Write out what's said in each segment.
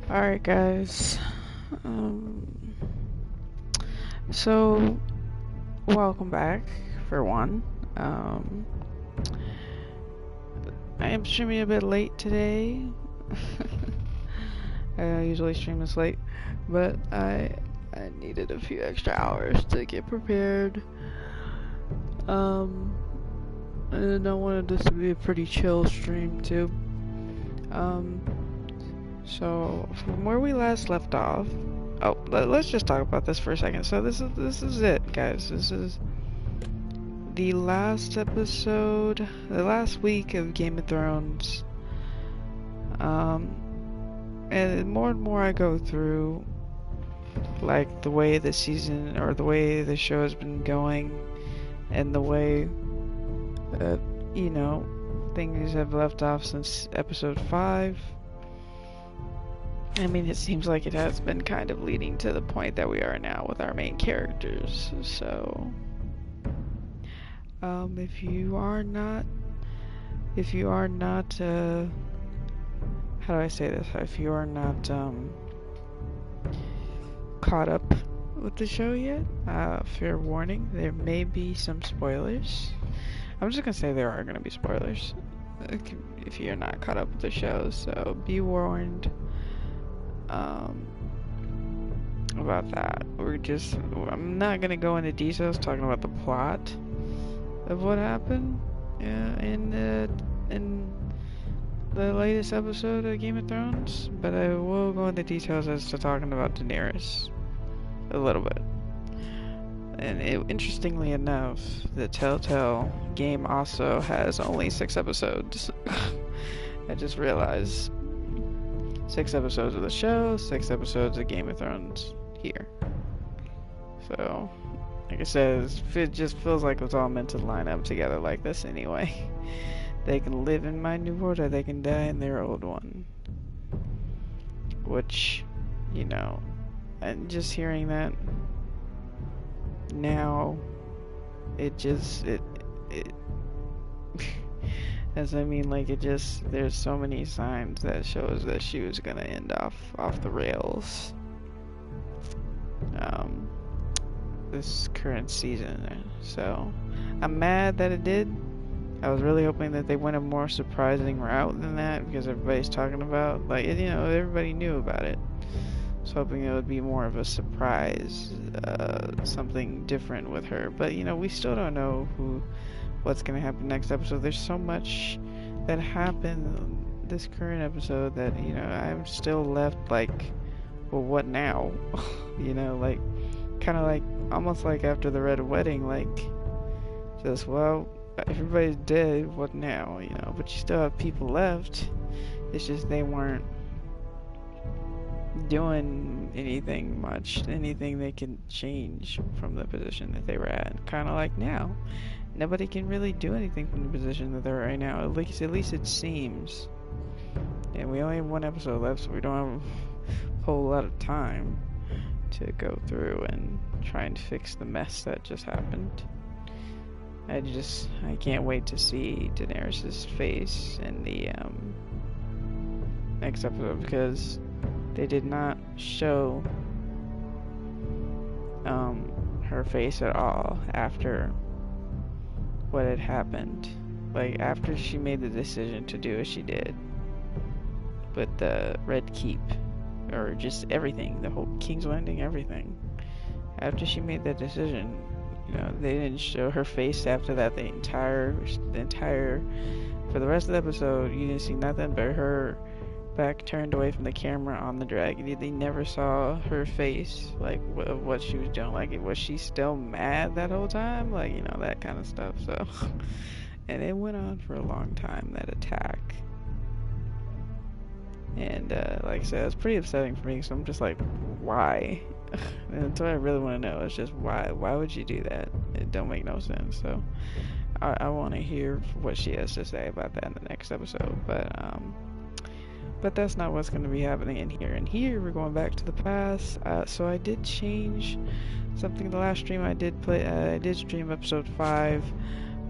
Alright, guys. Um, so, welcome back, for one. Um, I am streaming a bit late today. I usually stream this late, but I needed a few extra hours to get prepared. Um, and I wanted this to be a pretty chill stream, too. Um, so, from where we last left off, oh, let's just talk about this for a second. So this is it, guys. This is the last episode, the last week of Game of Thrones. And more I go through, like the way the season or the way the show has been going, and the way that things have left off since episode 5. I mean, it seems like it has been kind of leading to the point that we are now with our main characters. So, if you are not, how do I say this? If you are not, caught up with the show yet, fair warning, there may be some spoilers. I'm just gonna say there are gonna be spoilers if you're not caught up with the show, so be warned. About that. I'm not gonna go into details talking about the plot of what happened in the latest episode of Game of Thrones, but I will go into details as to talking about Daenerys a little bit. And interestingly enough, the Telltale game also has only 6 episodes. I just realized 6 episodes of the show, 6 episodes of Game of Thrones here. So, like I said, it just feels like it's all meant to line up together like this anyway. They can live in my new world or they can die in their old one. Which, and just hearing that now, there's so many signs that shows that she was gonna end off the rails. This current season, so I'm mad that it did. I was really hoping that they went a more surprising route than that, because everybody's talking about, everybody knew about it. I was hoping it would be more of a surprise, something different with her, but we still don't know what's gonna happen next episode. There's so much that happened this current episode that I'm still left like, well, what now? Kind of like almost like after the Red Wedding, just, well, everybody's dead, what now? But you still have people left. It's just they weren't doing anything they can change from the position that they were at. Kind of like now, nobody can really do anything from the position that they're right now. At least it seems. And we only have 1 episode left, so we don't have a whole lot of time to go through and try and fix the mess that just happened. I can't wait to see Daenerys' face in the next episode, because they did not show her face at all after what had happened. Like, after she made the decision to do as she did with the Red Keep, or just everything, the whole King's Landing, everything. After she made that decision, they didn't show her face after that. The entire, for the rest of the episode, you didn't see nothing but her back turned away from the camera on the dragon. They never saw her face, of what she was doing. Was she still mad that whole time? That kind of stuff, so. And it went on for a long time, that attack. And, like I said, it's pretty upsetting for me, so I'm just like, why? And that's what I really want to know, is just why would you do that? It don't make no sense, so I want to hear what she has to say about that in the next episode, but that's not what's going to be happening in here. In here, we're going back to the past, so I did change something in the last stream. I did stream episode 5,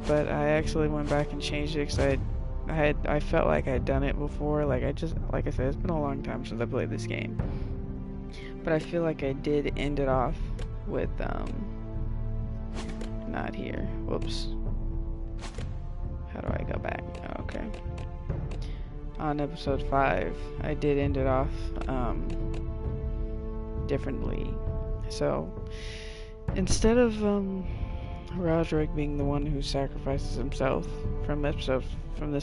but I actually went back and changed it, because I I felt like I'd done it before. Like I said, it's been a long time since I played this game. But I feel like I did end it off with, not here. Whoops. How do I go back? Oh, okay. On episode 5, I did end it off, differently. So, instead of, Roderick being the one who sacrifices himself from this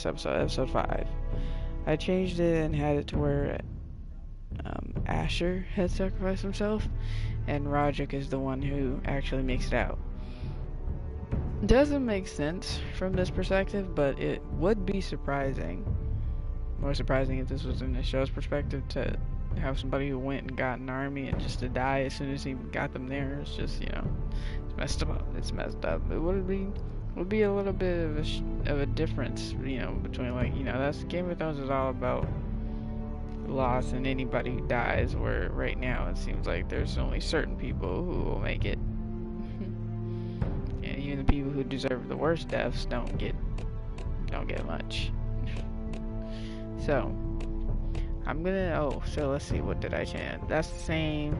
episode, episode 5, I changed it and had it to where Asher had sacrificed himself, and Roderick is the one who actually makes it out. Doesn't make sense from this perspective, but it would be surprising. More surprising if this was in the show's perspective, to have somebody who went and got an army and just to die as soon as he got them there. It's just, you know, it's messed up. It's messed up. It would be a little bit of a difference, you know, between, like, you know, that's Game of Thrones is all about loss and anybody who dies, where right now it seems like there's only certain people who will make it. And even the people who deserve the worst deaths don't get much. So I'm gonna so let's see, what did I change? That's the same.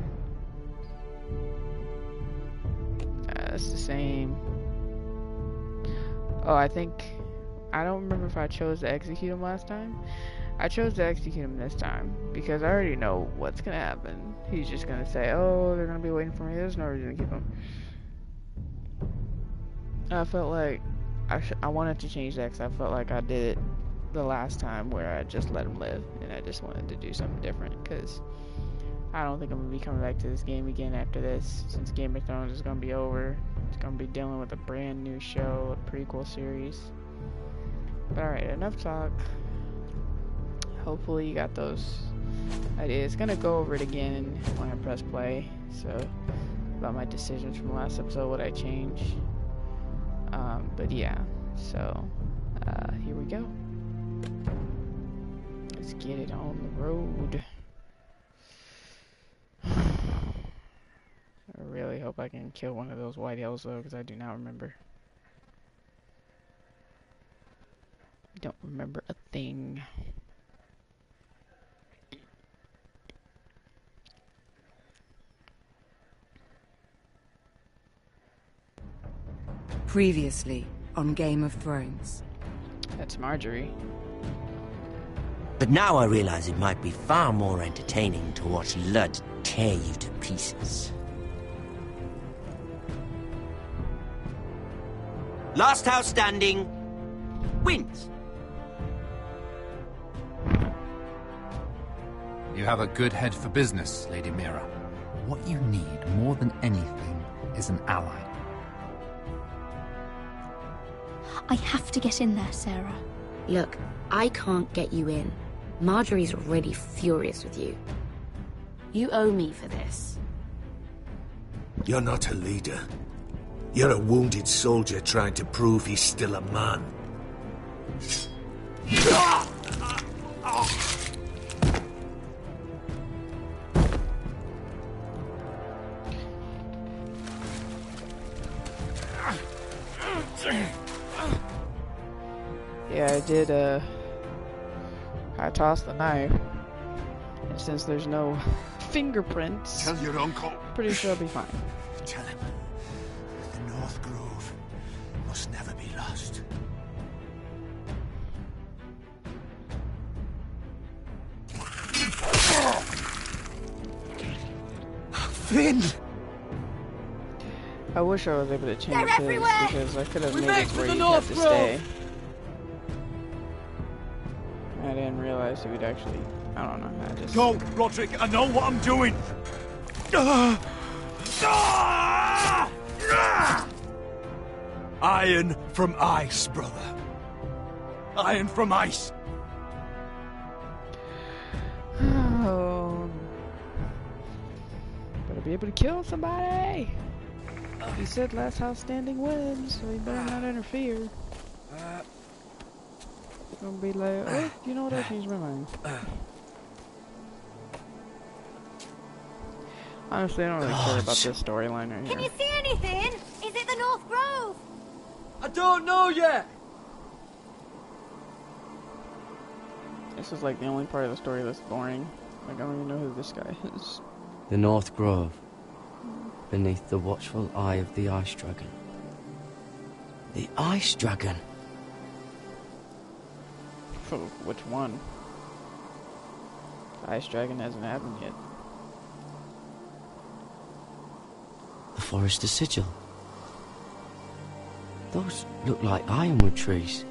That's the same. Oh, I don't remember if I chose to execute him last time. I chose to execute him this time because I already know what's gonna happen. He's just gonna say, "Oh, they're gonna be waiting for me." There's no reason to keep him. I felt like I wanted to change that because I felt like I did it the last time where I just let him live, and I just wanted to do something different because I don't think I'm gonna be coming back to this game again after this, since Game of Thrones is gonna be over. It's gonna be dealing with a brand new show, a prequel series. But alright, enough talk. Hopefully you got those ideas. Gonna go over it again when I press play. So about my decisions from the last episode, what I changed. But yeah, so here we go. Let's get it on the road. I really hope I can kill one of those white elves though, because I do not remember. Don't remember a thing. Previously on Game of Thrones. That's Marjorie. But now I realize it might be far more entertaining to watch Ludd tear you to pieces. Last house standing wins. You have a good head for business, Lady Mira. What you need more than anything is an ally. I have to get in there, Sarah. Look, I can't get you in. Marjorie's already furious with you. You owe me for this. You're not a leader. You're a wounded soldier trying to prove he's still a man. Yeah, I did, I tossed the knife. And since there's no fingerprints, Tell your uncle. pretty sure I'll be fine. Tell him. The North Grove must never be lost. Finn! I wish I was able to change They're this everywhere! because I could have We made make it for where the you North had to Grove! stay. I didn't realize he would actually. I don't know. I just. Go, Roderick, I know what I'm doing! Iron from ice, brother. Iron from ice. Oh. Better be able to kill somebody! He said last house standing wins, so he better not interfere. Gonna be like, oh, you know what, I changed my mind. Honestly, I don't really care about this storyline right Can here. you see anything? Is it the North Grove? I don't know yet. This is like the only part of the story that's boring. Like, I don't even know who this guy is. The North Grove, beneath the watchful eye of the Ice Dragon. The Ice Dragon? For which one? The Ice Dragon hasn't happened yet. The Forester Sigil. Those look like ironwood trees.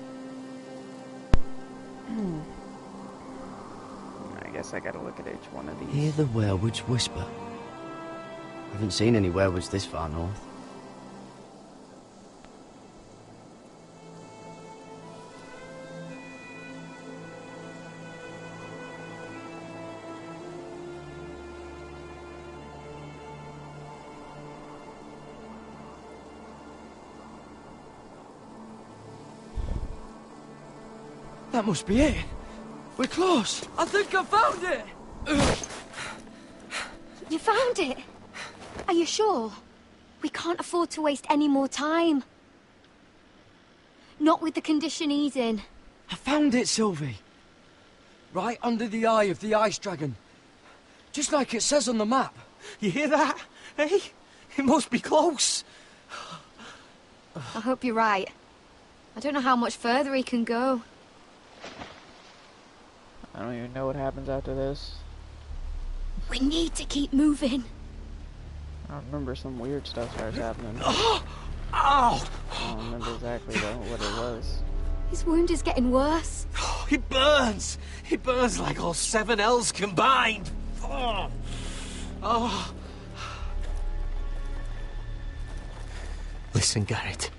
I guess I gotta look at each one of these. Hear the werewolves whisper. Haven't seen any werewolves this far north. That must be it. We're close. I think I found it. You found it? Are you sure? We can't afford to waste any more time. Not with the condition he's in. I found it, Sylvie. Right under the eye of the Ice Dragon. Just like it says on the map. You hear that? Hey? It must be close. I hope you're right. I don't know how much further he can go. I don't even know what happens after this. We need to keep moving. I remember some weird stuff starts happening. Ow! I don't remember exactly though what it was. His wound is getting worse. It burns! It burns like all 7 L's combined! Oh. Listen, Garrett.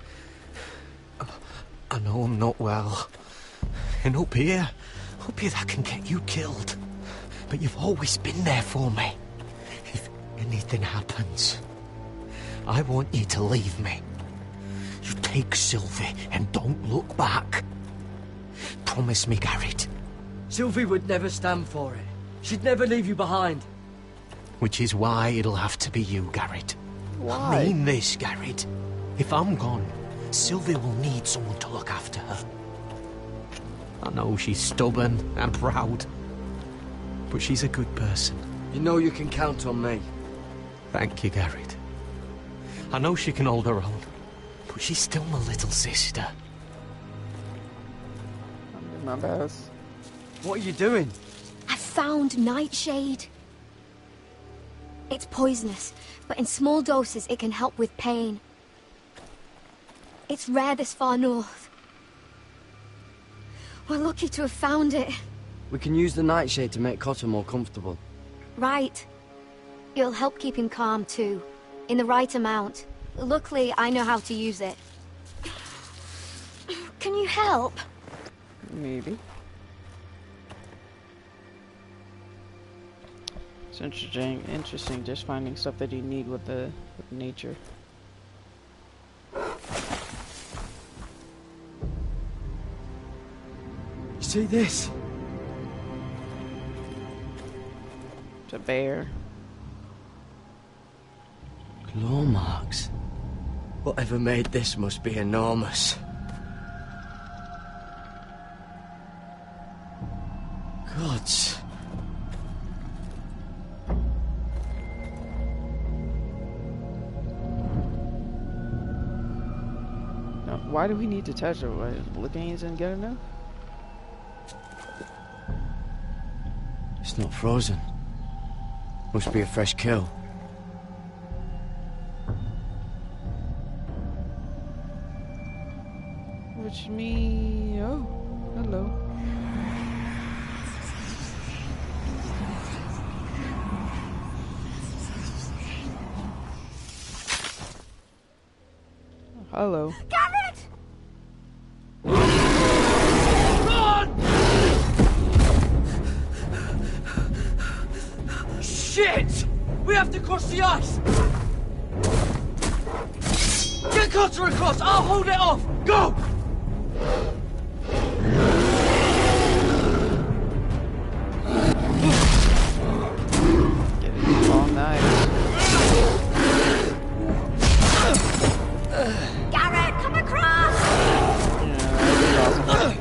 I know I'm not well. And up here that can get you killed. But you've always been there for me. If anything happens, I want you to leave me. You take Sylvie and don't look back. Promise me, Garrett. Sylvie would never stand for it. She'd never leave you behind. Which is why it'll have to be you, Garrett. Why? I mean this, Garrett. If I'm gone, Sylvie will need someone to look after her. I know she's stubborn and proud, but she's a good person. You know you can count on me. Thank you, Garrett. I know she can hold her own, but she's still my little sister. I'm doing my best. What are you doing? I found Nightshade. It's poisonous, but in small doses it can help with pain. It's rare this far north. We're lucky to have found it. We can use the Nightshade to make Cotter more comfortable. Right. It'll help keep him calm too. In the right amount. Luckily, I know how to use it. Can you help? Maybe. It's interesting just finding stuff that you need with nature. See this? It's a bear. Claw marks. Whatever made this must be enormous. Gods. Now, why do we need to touch it? Looking isn't good enough? It's not frozen. Must be a fresh kill. Which means... oh, hello. Hello. Garrett! Shit! We have to cross the ice! Get Cotter across! I'll hold it off! Go! Get it all night. Garrett, come across! Yeah, that'd be awesome.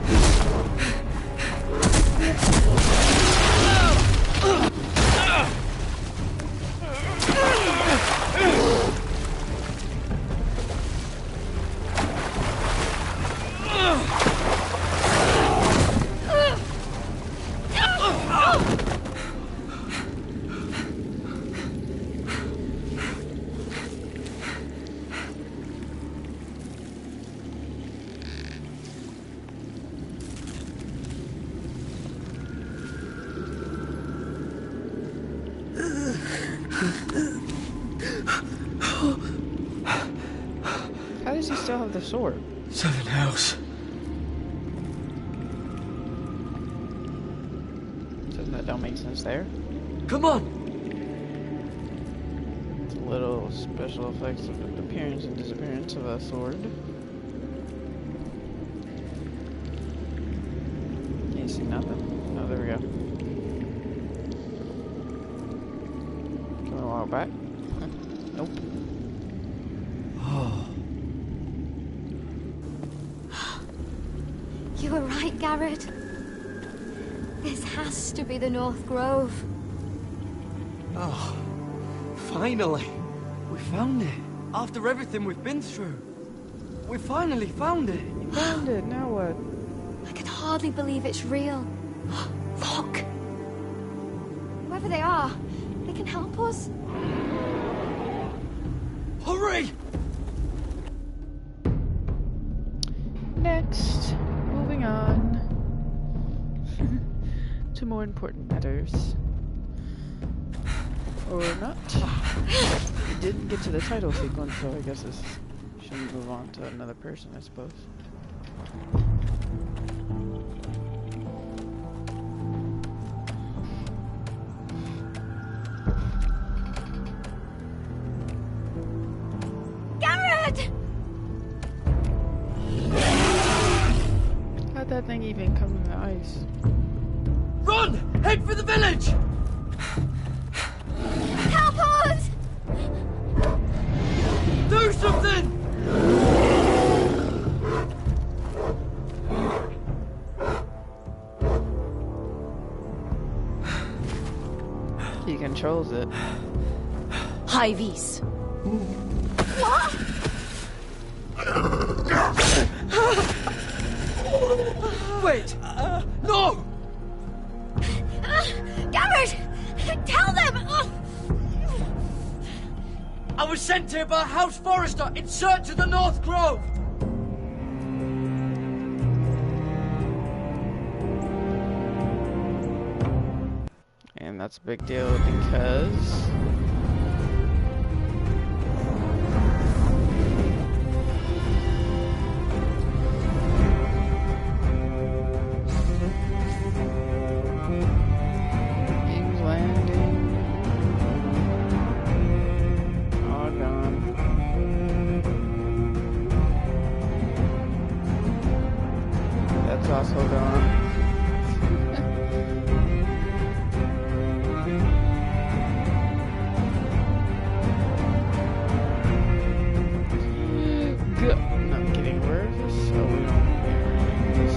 How does he still have the sword? 7 hells. That don't make sense there. Come on! It's a little special effects of the appearance and disappearance of a sword. Can't see nothing. Oh, there we go. Can we walk back? Nope. Oh. You were right, Garrett. This has to be the North Grove. Oh. Finally. We found it. After everything we've been through. We finally found it. You found it, now what? I can hardly believe it's real. Look! Whoever they are, they can help us. Hurry! Next, moving on to more important matters. Or not. We didn't get to the title sequence, so I guess this should move on to another person, I suppose. Garrett! How'd that thing even come in the ice? Run! Head for the village! Help us! Do something! He controls it. High vis. What? Wait! No! Garrett! Tell them! I was sent here by a house forester in search of the North Grove! And that's a big deal because... King's Landing. All gone. That's also gone. Go. No, I'm kidding. Where is this? Oh, we don't hear this.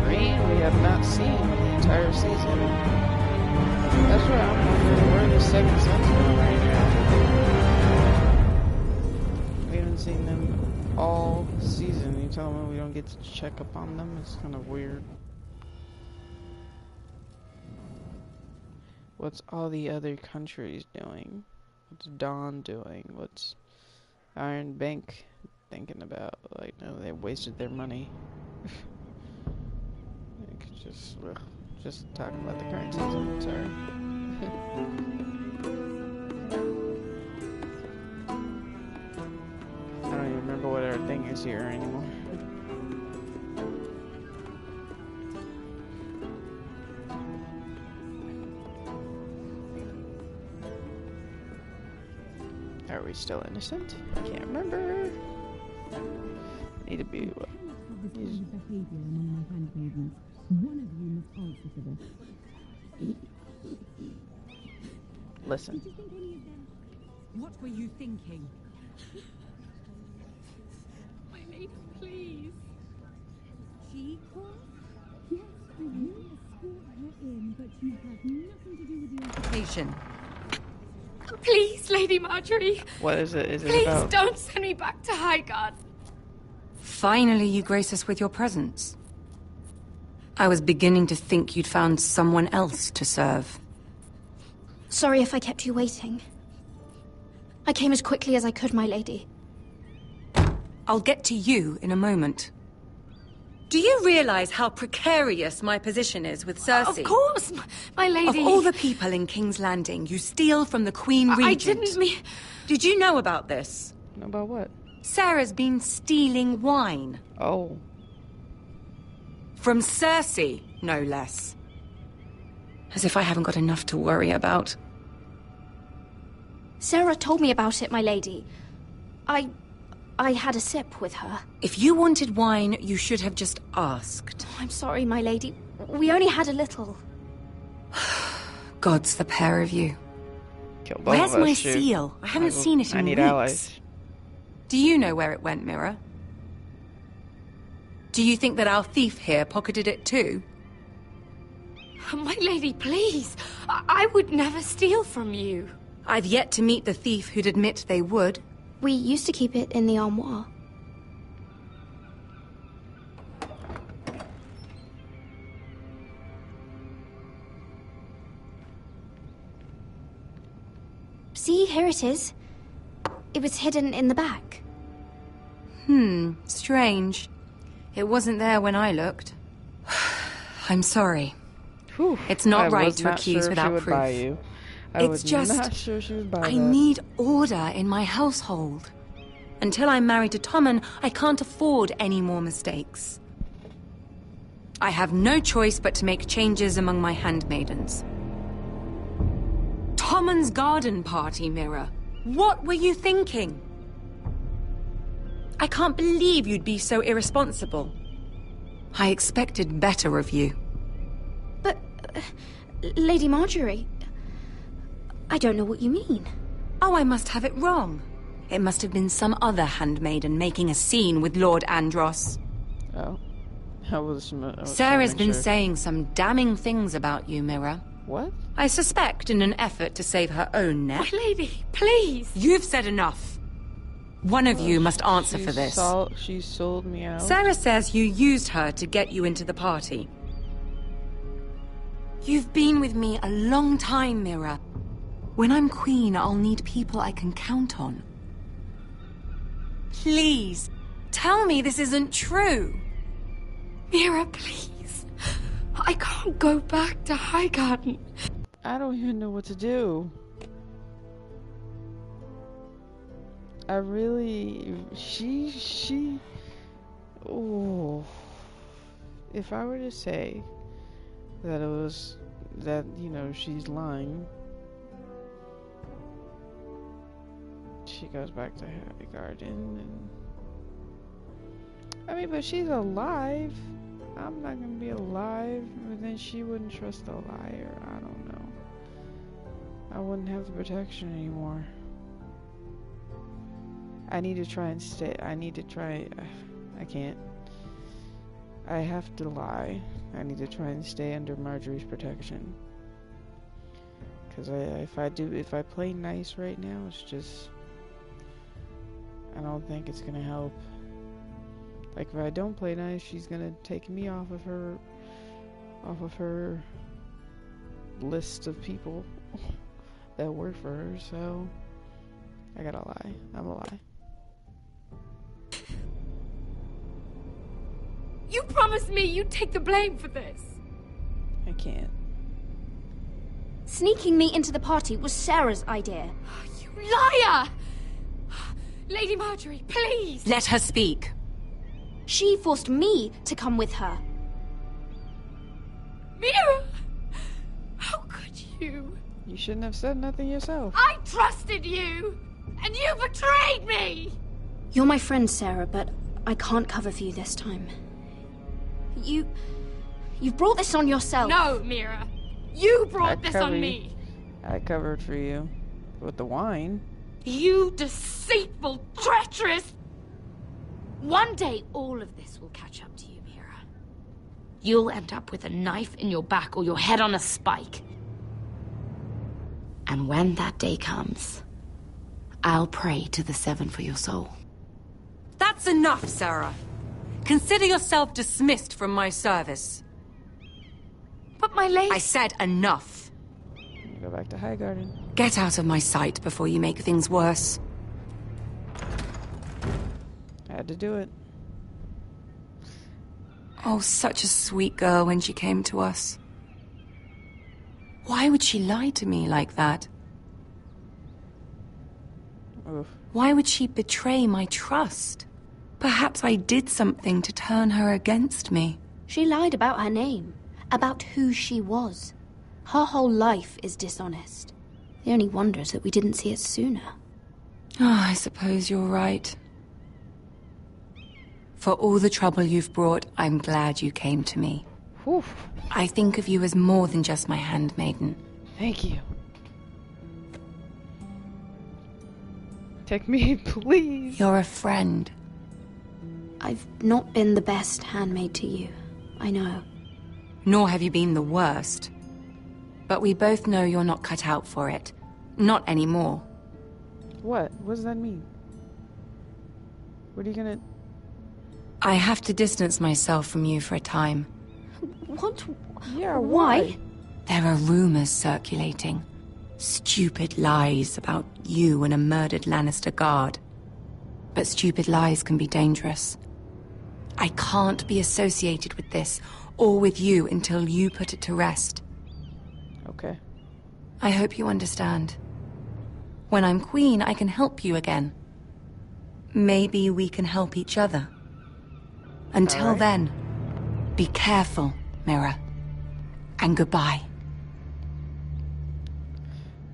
Green, we have not seen the entire season. That's what I'm wondering. Where the second sun's going right now. We haven't seen them all season. You tell me we don't get to check up on them? It's kind of weird. What's all the other countries doing? What's Dawn doing? What's Iron Bank thinking about? Like, no, they wasted their money. I could just talk about the current season. Sorry. I don't even remember what our thing is here anymore. Are we still innocent? I can't remember. Need to be what? Listen. What were you thinking? My lady, please. She called? Yes, you escort her in, but you have nothing to do with the invitation. Please, Lady Marjorie. What is it? Is it Please about? don't send me back to Highgarden. Finally, you grace us with your presence. I was beginning to think you'd found someone else to serve. Sorry if I kept you waiting. I came as quickly as I could, my lady. I'll get to you in a moment. Do you realize how precarious my position is with Cersei? Of course, my lady. Of all the people in King's Landing, you steal from the Queen Regent. I didn't mean... Did you know about this? About what? Sarah's been stealing wine. Oh. From Cersei, no less. As if I haven't got enough to worry about. Sarah told me about it, my lady. I had a sip with her. If you wanted wine, you should have just asked. I'm sorry, my lady. We only had a little. God's the pair of you. Kill both Where's of us, my shoot. seal? I haven't seen it in I need weeks. allies. Do you know where it went, Mira? Do you think that our thief here pocketed it too? My lady, please. I would never steal from you. I've yet to meet the thief who'd admit they would. We used to keep it in the armoire. See, here it is. It was hidden in the back. Strange. It wasn't there when I looked. I'm sorry. Whew. It's not I right was to not accuse sure without she would proof. buy you. I It's was just... not sure she would buy I that. need order in my household. Until I'm married to Tommen, I can't afford any more mistakes. I have no choice but to make changes among my handmaidens. Tommen's garden party, Mira. What were you thinking? I can't believe you'd be so irresponsible. I expected better of you. But, Lady Marjorie, I don't know what you mean. Oh, I must have it wrong. It must have been some other handmaiden making a scene with Lord Andros. Oh. I was Sarah's been sure. saying some damning things about you, Mira. What? I suspect in an effort to save her own neck. My lady, please. You've said enough. One of you must answer for this. She sold me out. Sarah says you used her to get you into the party. You've been with me a long time, Mira. When I'm queen, I'll need people I can count on. Please, tell me this isn't true. Mira, please. I can't go back to Highgarden. I don't even know what to do. I really... She... Oh... If I were to say that it was... that, you know, she's lying... She goes back to Highgarden and... I mean, but she's alive. I'm not gonna be alive, but then she wouldn't trust a liar. I don't know. I wouldn't have the protection anymore. I need to try and stay. I need to try. I can't. I have to lie. I need to try and stay under Marjorie's protection. Because if I play nice right now, it's just... I don't think it's gonna help. Like, if I don't play nice, she's gonna take me off of her list of people that work for her, so I gotta lie. I'm a lie. You promised me you'd take the blame for this. I can't. Sneaking me into the party was Sarah's idea. You liar! Lady Marjorie, please! Let her speak. She forced me to come with her. Mira! How could you? You shouldn't have said nothing yourself. I trusted you! And you betrayed me! You're my friend, Sarah, but I can't cover for you this time. You've brought this on yourself. No, Mira. You brought this on me. I covered for you. With the wine. You deceitful, treacherous... One day, all of this will catch up to you, Mira. You'll end up with a knife in your back or your head on a spike. And when that day comes, I'll pray to the Seven for your soul. That's enough, Sarah. Consider yourself dismissed from my service. But my lady... I said enough. Go back to Highgarden. Get out of my sight before you make things worse. I had to do it. Oh, such a sweet girl when she came to us. Why would she lie to me like that? Oof. Why would she betray my trust? Perhaps I did something to turn her against me. She lied about her name, about who she was. Her whole life is dishonest. The only wonder is that we didn't see it sooner. Oh, I suppose you're right. For all the trouble you've brought, I'm glad you came to me. Whew. I think of you as more than just my handmaiden. Thank you. Take me, please. You're a friend. I've not been the best handmaid to you. I know. Nor have you been the worst. But we both know you're not cut out for it. Not anymore. What? What does that mean? What are you gonna... I have to distance myself from you for a time. What? Yeah, why? There are rumors circulating. Stupid lies about you and a murdered Lannister guard. But stupid lies can be dangerous. I can't be associated with this, or with you, until you put it to rest. Okay. I hope you understand. When I'm queen, I can help you again. Maybe we can help each other. Until then, be careful, Mira. And goodbye.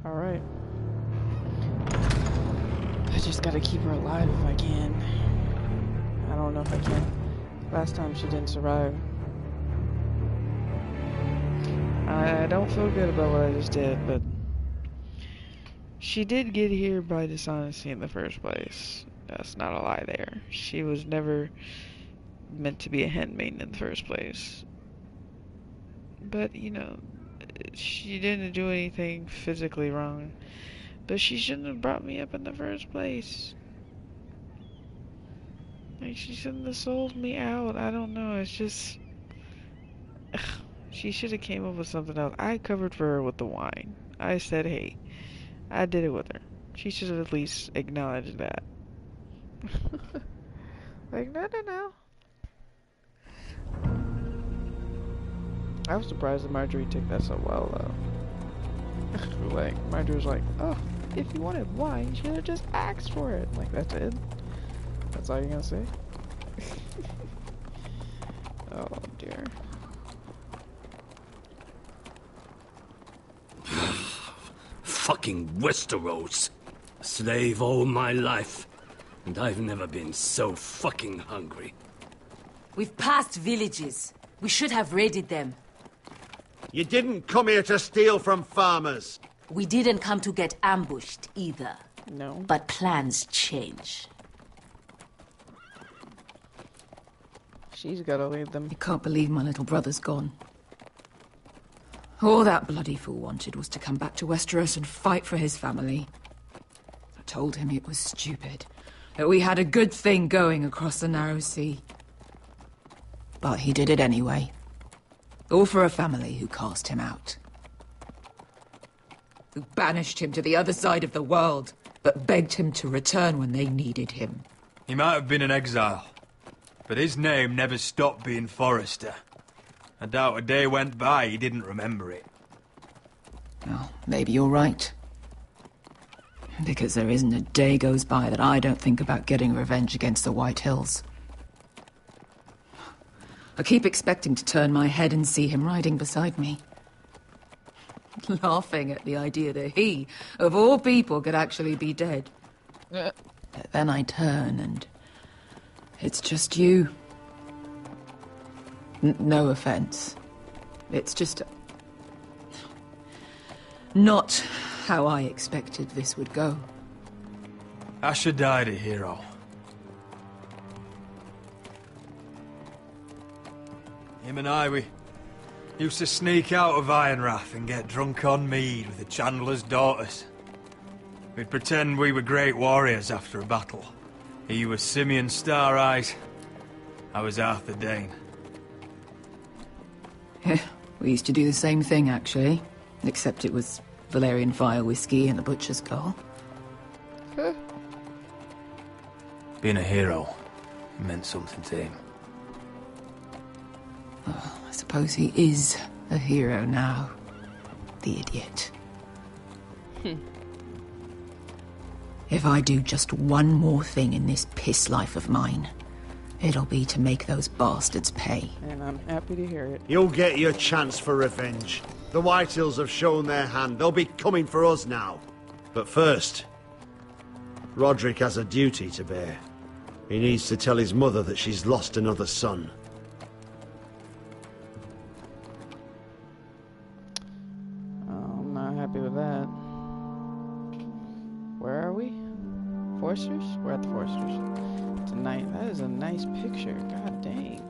Alright. I just gotta keep her alive if I can. I don't know if I can. Last time she didn't survive. I don't feel good about what I just did, but she did get here by dishonesty in the first place. That's not a lie there. She was never meant to be a handmaiden in the first place. But, you know, she didn't do anything physically wrong. But she shouldn't have brought me up in the first place. Like, she shouldn't have sold me out. I don't know, it's just... Ugh. She should have came up with something else. I covered for her with the wine. I said, hey, I did it with her. She should have at least acknowledged that. Like, no. I was surprised that Marjorie took that so well, though. Like, Marjorie was like, oh, if you wanted wine, you should have just asked for it. Like, that's it? That's all you're gonna say? Oh, dear. Fucking Westeros. A slave all my life. And I've never been so fucking hungry. We've passed villages. We should have raided them. You didn't come here to steal from farmers. We didn't come to get ambushed either. No. But plans change. She's gotta lead them. I can't believe my little brother's gone. All that bloody fool wanted was to come back to Westeros and fight for his family. I told him it was stupid, that we had a good thing going across the narrow sea. But he did it anyway. All for a family who cast him out. Who banished him to the other side of the world, but begged him to return when they needed him. He might have been in exile, but his name never stopped being Forrester. I doubt a day went by he didn't remember it. Well, maybe you're right. Because there isn't a day goes by that I don't think about getting revenge against the White Hills. I keep expecting to turn my head and see him riding beside me. Laughing at the idea that he, of all people, could actually be dead. But then I turn and... it's just you. No offense. It's just... not how I expected this would go. Asher died a hero. Him and I, we used to sneak out of Ironrath and get drunk on mead with the Chandler's daughters. We'd pretend we were great warriors after a battle. He was Simeon Star-Eyes. I was Arthur Dane. Yeah, we used to do the same thing, actually. Except it was Valerian fire whiskey and the butcher's call. Being a hero meant something to him. Oh, I suppose he is a hero now. The idiot. If I do just one more thing in this piss life of mine, it'll be to make those bastards pay. And I'm happy to hear it. You'll get your chance for revenge. The Whitehills have shown their hand. They'll be coming for us now. But first, Roderick has a duty to bear. He needs to tell his mother that she's lost another son. I'm not happy with that. Where are we? Foresters? We're at the Foresters. Tonight. That is a nice picture. God dang.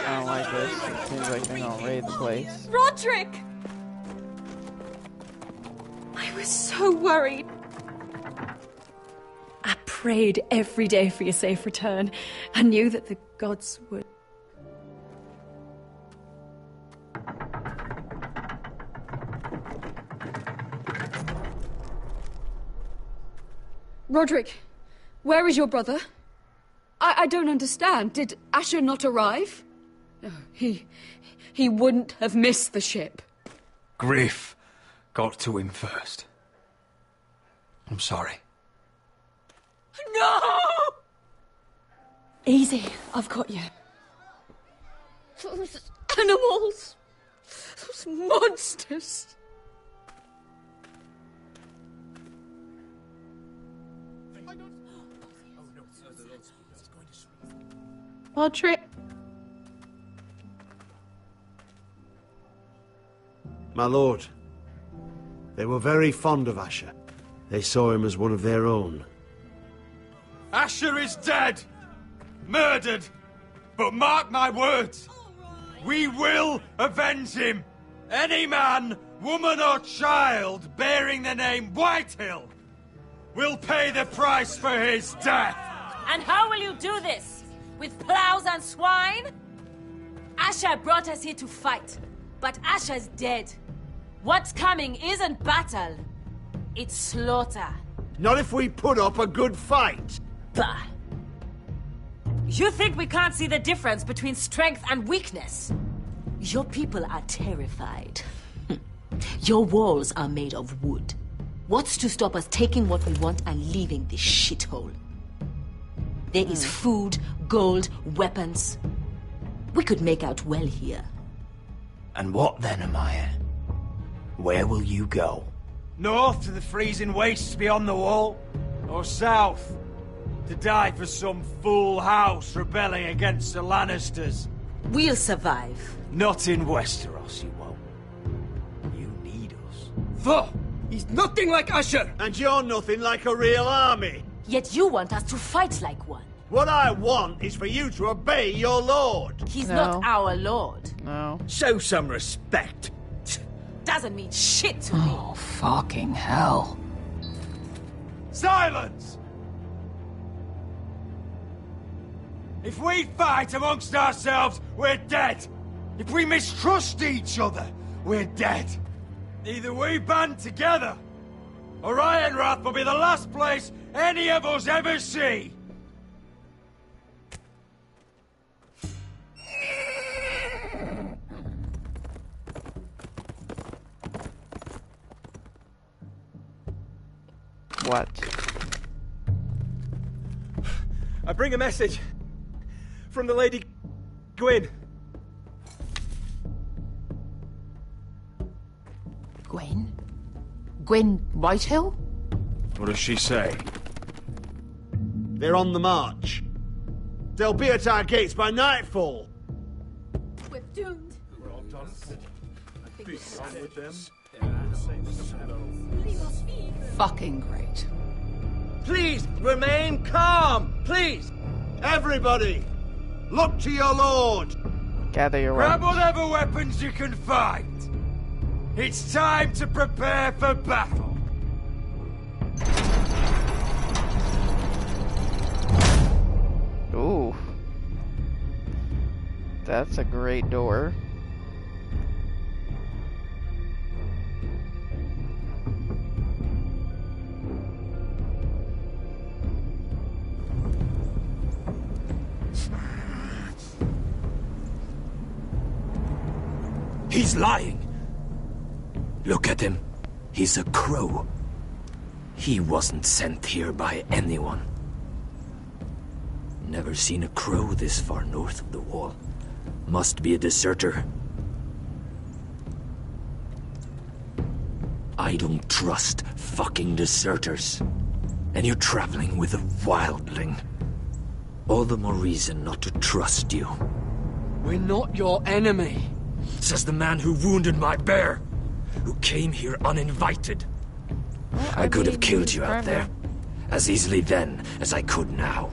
I don't like this. It seems like they're gonna raid the place. Roderick! I was so worried. I prayed every day for your safe return. I knew that the gods would. Roderick, where is your brother? I don't understand. Did Asher not arrive? No, he wouldn't have missed the ship. Griff got to him first. I'm sorry. No! Easy, I've got you. Those animals. Those monsters. Roderick. My lord, they were very fond of Asher. They saw him as one of their own. Asher is dead! Murdered! But mark my words, we will avenge him! Any man, woman or child bearing the name Whitehill will pay the price for his death! And how will you do this? With plows and swine? Asher brought us here to fight, but Asher's dead. What's coming isn't battle, it's slaughter. Not if we put up a good fight. Bah! You think we can't see the difference between strength and weakness? Your people are terrified. Your walls are made of wood. What's to stop us taking what we want and leaving this shithole? There is food, gold, weapons. We could make out well here. And what then, Amaya? Where will you go? North to the freezing wastes beyond the wall? Or south? To die for some fool house rebelling against the Lannisters? We'll survive. Not in Westeros, you won't. You need us. Though, he's nothing like Asher! And you're nothing like a real army. Yet you want us to fight like one. What I want is for you to obey your lord. He's not our lord. No. Show some respect. Doesn't mean shit to me. Oh, fucking hell. Silence! If we fight amongst ourselves, we're dead. If we mistrust each other, we're dead. Either we band together, or Ironrath will be the last place any of us ever see. What? I bring a message from the Lady Gwyn. Gwyn? Gwyn Whitehill? What does she say? They're on the march. They'll be at our gates by nightfall. We're doomed. We're all done. Be done with them. Fucking great. Please remain calm. Please, everybody, look to your lord. Gather your Grab weapons. whatever weapons you can find. It's time to prepare for battle. Ooh. That's a great door. He's lying. Look at him. He's a crow. He wasn't sent here by anyone. Never seen a crow this far north of the wall. Must be a deserter. I don't trust fucking deserters. And you're traveling with a wildling. All the more reason not to trust you. We're not your enemy. Says the man who wounded my bear. Who came here uninvited. Well, I could have killed you out friend. there. As easily then as I could now.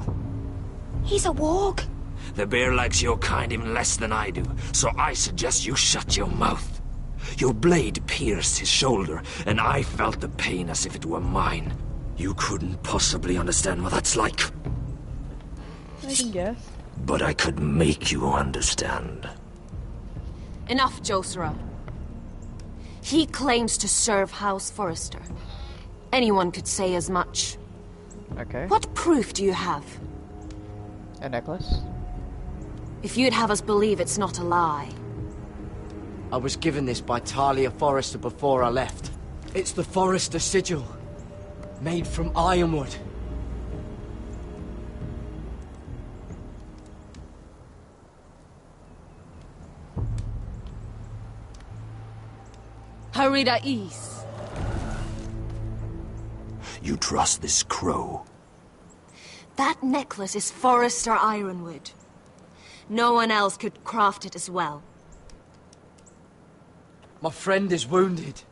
He's a warg. The bear likes your kind even less than I do, so I suggest you shut your mouth. Your blade pierced his shoulder, and I felt the pain as if it were mine. You couldn't possibly understand what that's like. I can guess. But I could make you understand. Enough, Josra. He claims to serve House Forrester. Anyone could say as much. Okay. What proof do you have? A necklace? If you'd have us believe it's not a lie. I was given this by Talia Forrester before I left. It's the Forrester sigil. Made from ironwood. Harida East. You trust this crow? That necklace is Forrester ironwood. No one else could craft it as well. My friend is wounded.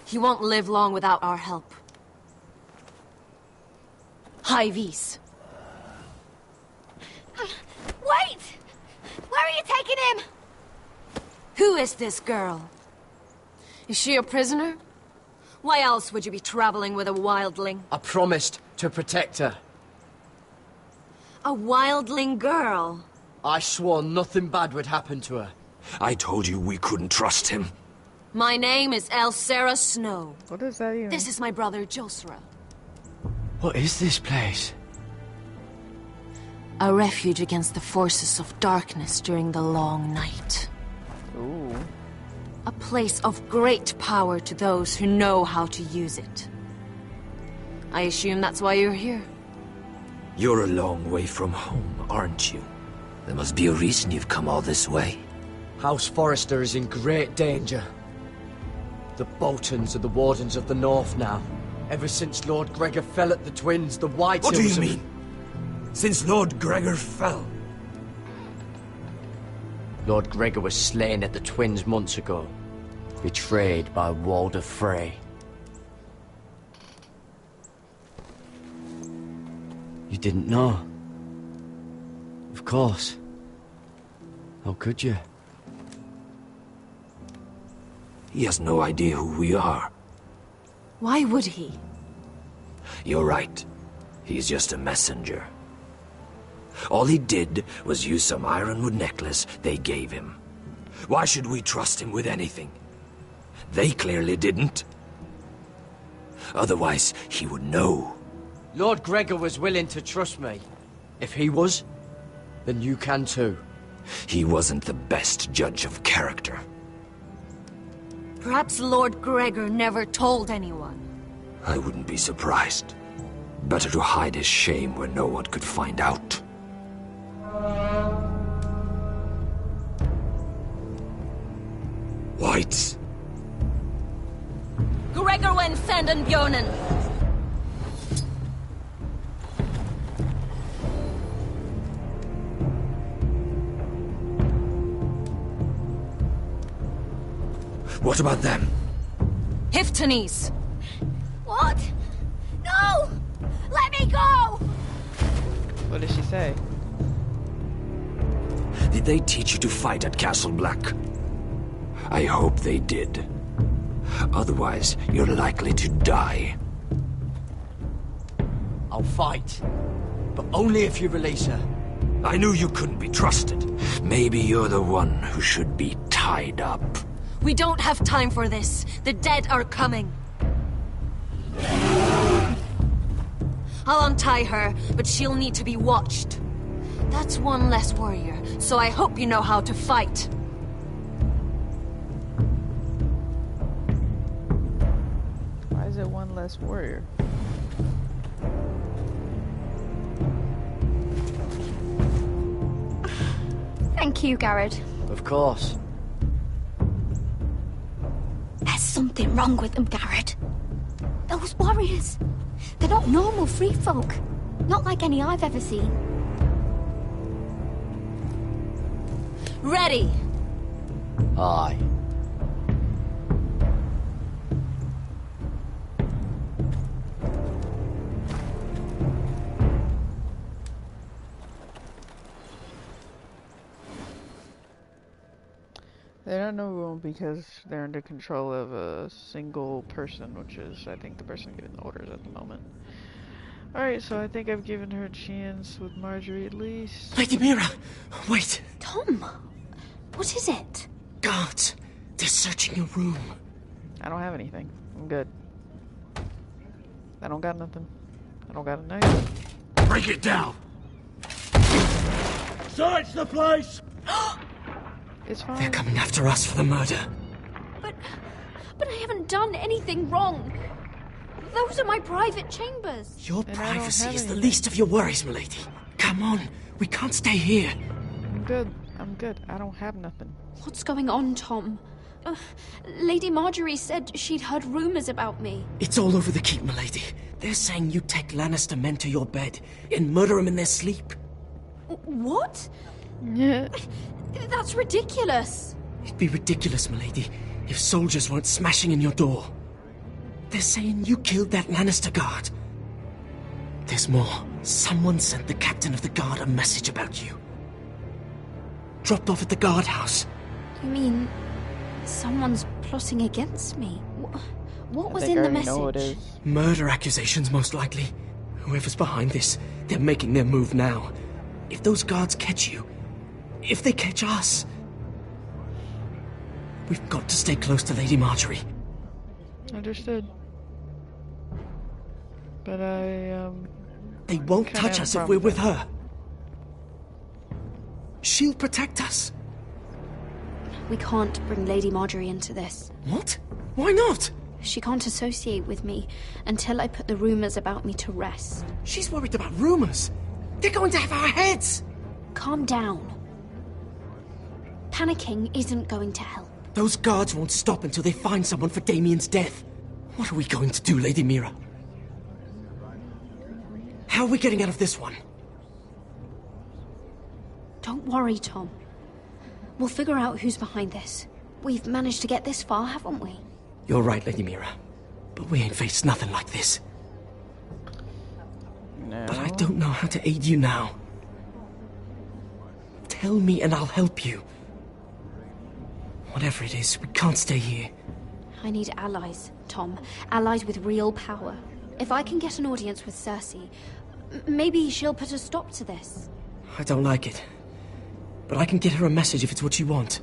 He won't live long without our help. High Vis. Wait! Where are you taking him? Who is this girl? Is she a prisoner? Why else would you be traveling with a wildling? I promised to protect her. A wildling girl? I swore nothing bad would happen to her. I told you we couldn't trust him. My name is Elsera Snow. What does that even? This is my brother Josra. What is this place? A refuge against the forces of darkness during the long night. Ooh. A place of great power to those who know how to use it. I assume that's why you're here. You're a long way from home, aren't you? There must be a reason you've come all this way. House Forrester is in great danger. The Boltons are the Wardens of the North now. Ever since Lord Gregor fell at the Twins, the White What do Hills you have- mean? Since Lord Gregor fell? Lord Gregor was slain at the Twins months ago. Betrayed by Walder Frey. You didn't know? Of course. How could you? He has no idea who we are. Why would he? You're right. He's just a messenger. All he did was use some ironwood necklace they gave him. Why should we trust him with anything? They clearly didn't. Otherwise, he would know. Lord Gregor was willing to trust me. If he was, then you can too. He wasn't the best judge of character. Perhaps Lord Gregor never told anyone. I wouldn't be surprised. Better to hide his shame where no one could find out. Whites. Gregor wen senden Björnen. What about them? Hiftanis. What? No! Let me go! What did she say? Did they teach you to fight at Castle Black? I hope they did. Otherwise, you're likely to die. I'll fight. But only if you release her. I knew you couldn't be trusted. Maybe you're the one who should be tied up. We don't have time for this. The dead are coming. I'll untie her, but she'll need to be watched. That's one less warrior, so I hope you know how to fight. Why is it one less warrior? Thank you, Garrett. Of course. There's something wrong with them, Garrett. Those warriors. They're not normal free folk. Not like any I've ever seen. Ready! Aye. They don't know room because they're under control of a single person, which is, I think, the person giving the orders at the moment. Alright, so I think I've given her a chance with Marjorie at least. Lady Mira, wait. Tom, what is it? Guards, they're searching your room. I don't have anything. I'm good. I don't got nothing. I don't got a knife. Break it down! Search the place! It's fine. They're coming after us for the murder. But I haven't done anything wrong. Those are my private chambers. Your privacy is the least of your worries, milady. Come on, we can't stay here. I'm good. I'm good. I don't have nothing. What's going on, Tom? Lady Marjorie said she'd heard rumors about me. It's all over the keep, milady. They're saying you take Lannister men to your bed and murder them in their sleep. What? Yeah. That's ridiculous. It'd be ridiculous, milady, if soldiers weren't smashing in your door. They're saying you killed that Lannister guard. There's more. Someone sent the captain of the guard a message about you. Dropped off at the guardhouse. You mean someone's plotting against me? What was in the message? Murder accusations, most likely. Whoever's behind this, they're making their move now. If those guards catch you, if they catch us, we've got to stay close to Lady Marjorie. Understood. But They won't touch us if we're with her. She'll protect us. We can't bring Lady Marjorie into this. What? Why not? She can't associate with me until I put the rumors about me to rest. She's worried about rumors. They're going to have our heads. Calm down. Panicking isn't going to help. Those guards won't stop until they find someone for Damien's death. What are we going to do, Lady Mira? How are we getting out of this one? Don't worry, Tom. We'll figure out who's behind this. We've managed to get this far, haven't we? You're right, Lady Mira. But we ain't faced nothing like this. No. But I don't know how to aid you now. Tell me and I'll help you. Whatever it is, we can't stay here. I need allies, Tom. Allies with real power. If I can get an audience with Cersei, maybe she'll put a stop to this. I don't like it. But I can get her a message if it's what you want.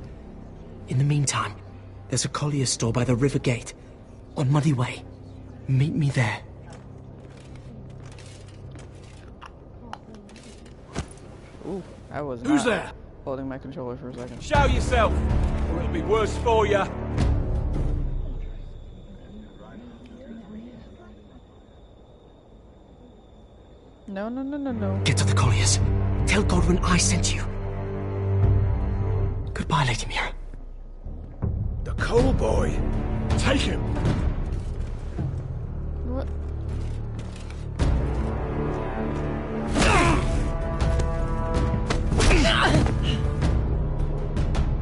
In the meantime, there's a collier's store by the river gate, on Muddy Way. Meet me there. Ooh, I was Who's not there? holding my controller for a second. Show yourself, or it'll be worse for you. No, no, no, no, no. Get to the colliers. Tell Godwin I sent you. Goodbye, Lady Mira. The coal boy. Take him. What?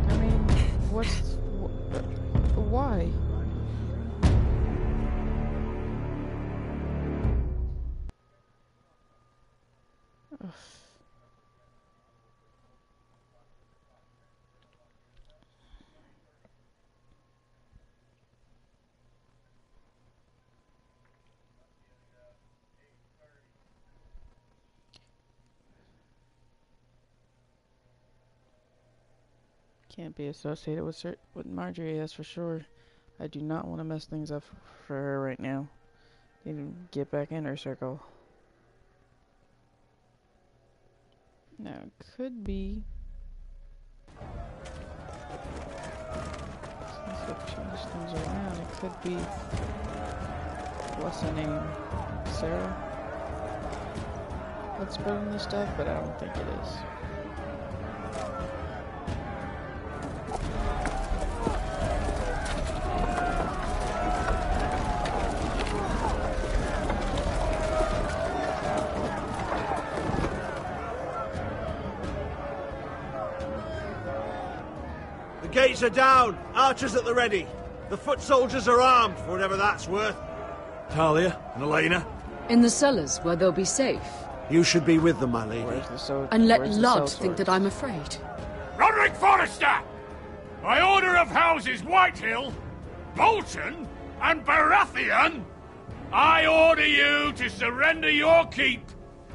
I mean, why? Ugh. Can't be associated with Marjorie, that's for sure. I do not want to mess things up for her right now. Need to get back in her circle. Now, it could be... Since I've changed things around, it could be... What's her name? Sarah? That's spreading this stuff, but I don't think it is. The gates are down. Archers at the ready. The foot soldiers are armed, for whatever that's worth. Talia and Elena? In the cellars, where they'll be safe. You should be with them, my lady. And let Lud think that I'm afraid. Roderick Forrester! By order of Houses Whitehill, Bolton, and Baratheon, I order you to surrender your keep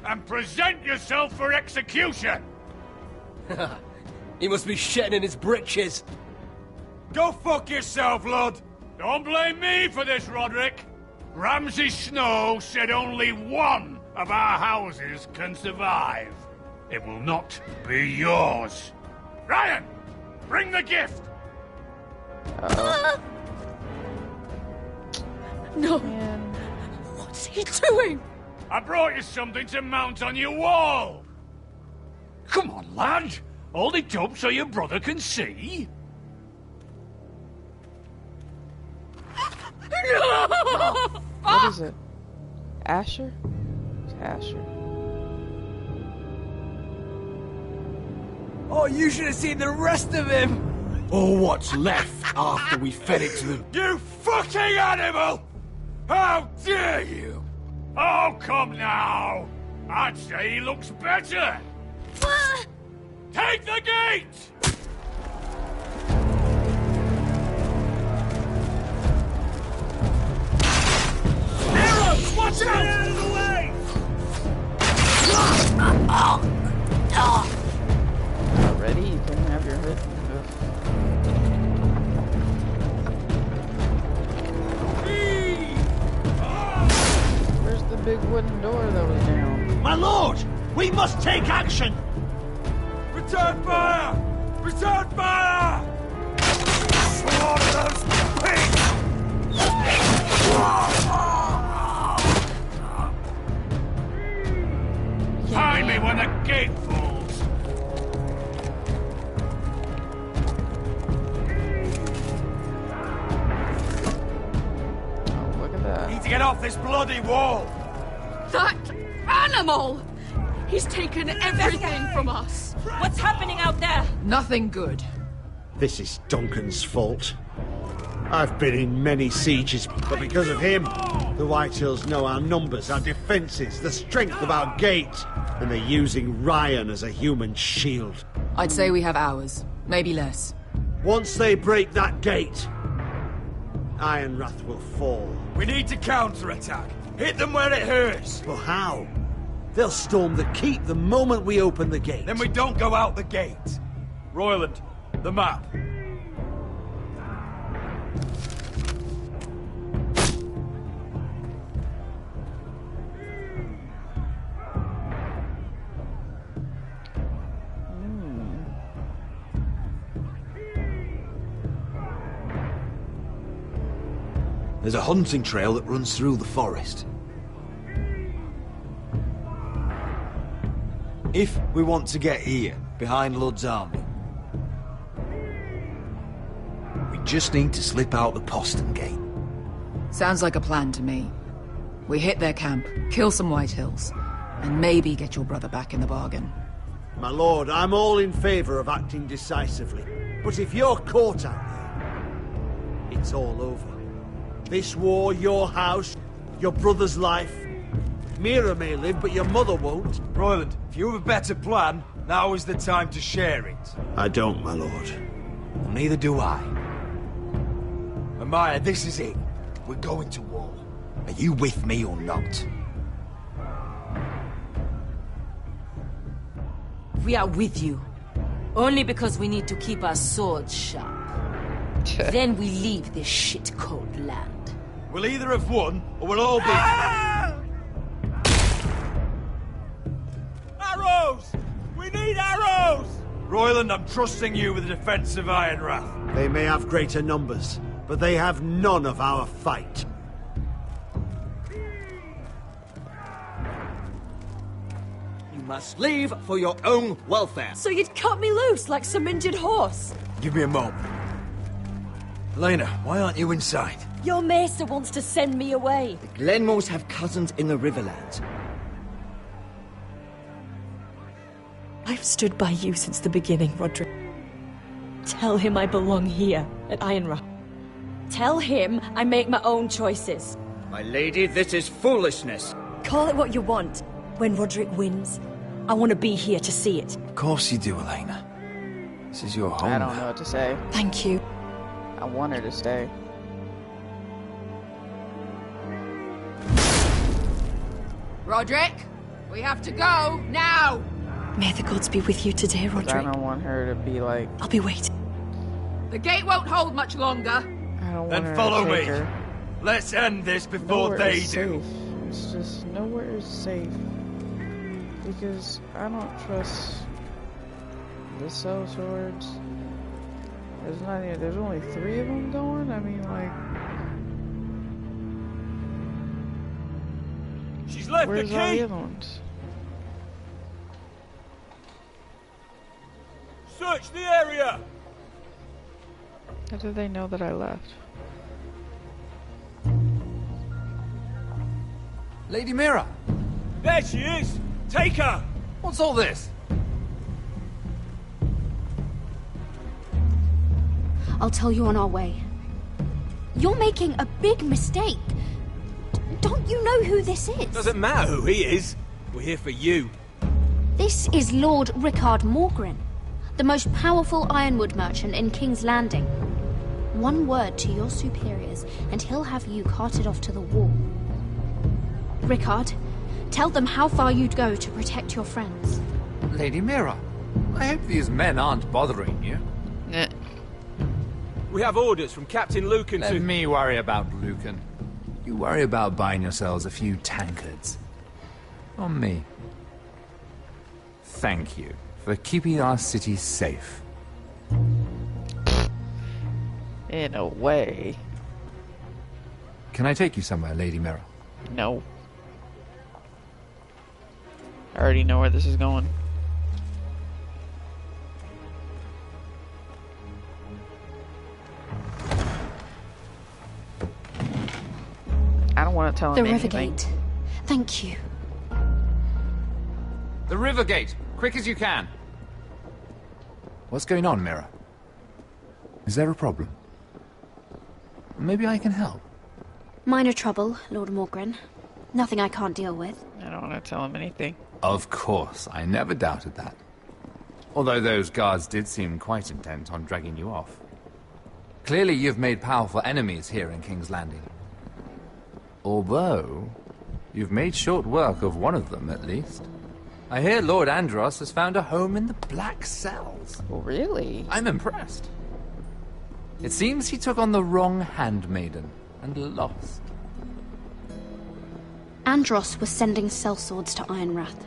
and present yourself for execution! He must be shitting in his britches. Go fuck yourself, Lud! Don't blame me for this, Roderick! Ramsay Snow said only one of our houses can survive. It will not be yours. Ryan, bring the gift! No! What's he doing? I brought you something to mount on your wall! Come on, lad! Hold it up so your brother can see. No! What is it? Asher? It's Asher. Oh, you should have seen the rest of him! Or what's left after we fed it to them. You fucking animal! How dare you! Oh, come now! I'd say he looks better! Take the gate! Arrows! Watch out! Get out of the way! Already? You couldn't have your hood. Where's the big wooden door that was down? My lord! We must take action! Return fire! Return fire! Slaughter those pigs! Find me when the gate falls! Oh, look at that. Need to get off this bloody wall! That animal! He's taken everything from us. What's happening out there? Nothing good. This is Duncan's fault. I've been in many sieges, but because of him, the Whitehills know our numbers, our defences, the strength of our gate, and they're using Ryan as a human shield. I'd say we have hours, maybe less. Once they break that gate, Ironrath will fall. We need to counterattack. Hit them where it hurts. But how? They'll storm the keep the moment we open the gate. Then we don't go out the gate. Royland, the map. There's a hunting trail that runs through the forest. If we want to get here, behind Lud's army, we just need to slip out the postern gate. Sounds like a plan to me. We hit their camp, kill some Whitehills, and maybe get your brother back in the bargain. My lord, I'm all in favour of acting decisively. But if you're caught out there, it's all over. This war, your house, your brother's life. Mira may live, but your mother won't. Royland, if you have a better plan, now is the time to share it. I don't, my lord. Well, neither do I. Amaya, this is it. We're going to war. Are you with me or not? We are with you. Only because we need to keep our swords sharp. Then we leave this shit-cold land. We'll either have won, or we'll all be... Arrows! We need arrows! Royland, I'm trusting you with the defense of Ironrath. They may have greater numbers, but they have none of our fight. You must leave for your own welfare. So you'd cut me loose like some injured horse? Give me a moment. Elena, why aren't you inside? Your maester wants to send me away. The Glenmores have cousins in the Riverlands. I've stood by you since the beginning, Roderick. Tell him I belong here, at Ironrath. Tell him I make my own choices. My lady, this is foolishness. Call it what you want. When Roderick wins, I want to be here to see it. Of course you do, Elena. This is your home. I don't know what to say. Thank you. I want her to stay. Roderick, we have to go, now! May the gods be with you today, Roderick. I don't want her to be like... I'll be waiting. The gate won't hold much longer. I don't want her Then follow to take me. her. Let's end this before Nowhere they is do. safe. It's just nowhere is safe. Because I don't trust the cell swords. There's not even, there's only 3 of them going? I mean, like... She's left where's the all the key! other ones? Search the area! How do they know that I left? Lady Mira! There she is! Take her! What's all this? I'll tell you on our way. You're making a big mistake. Don't you know who this is? Doesn't matter who he is. We're here for you. This is Lord Rickard Morgren, the most powerful ironwood merchant in King's Landing. One word to your superiors, and he'll have you carted off to the wall. Rickard, tell them how far you'd go to protect your friends. Lady Mira, I hope these men aren't bothering you. We have orders from Captain Lucan Let me worry about Lucan. You worry about buying yourselves a few tankards. On me. Thank you for keeping our city safe. In a way. Can I take you somewhere, Lady Mira? No. I already know where this is going. I don't want to tell him The anything. Rivergate. Thank you. The Rivergate! Quick as you can! What's going on, Mira? Is there a problem? Maybe I can help. Minor trouble, Lord Morgren. Nothing I can't deal with. I don't want to tell him anything. Of course, I never doubted that. Although those guards did seem quite intent on dragging you off. Clearly you've made powerful enemies here in King's Landing. Although, you've made short work of one of them, at least. I hear Lord Andros has found a home in the Black Cells. Really? I'm impressed. It seems he took on the wrong handmaiden and lost. Andros was sending sellswords to Ironrath.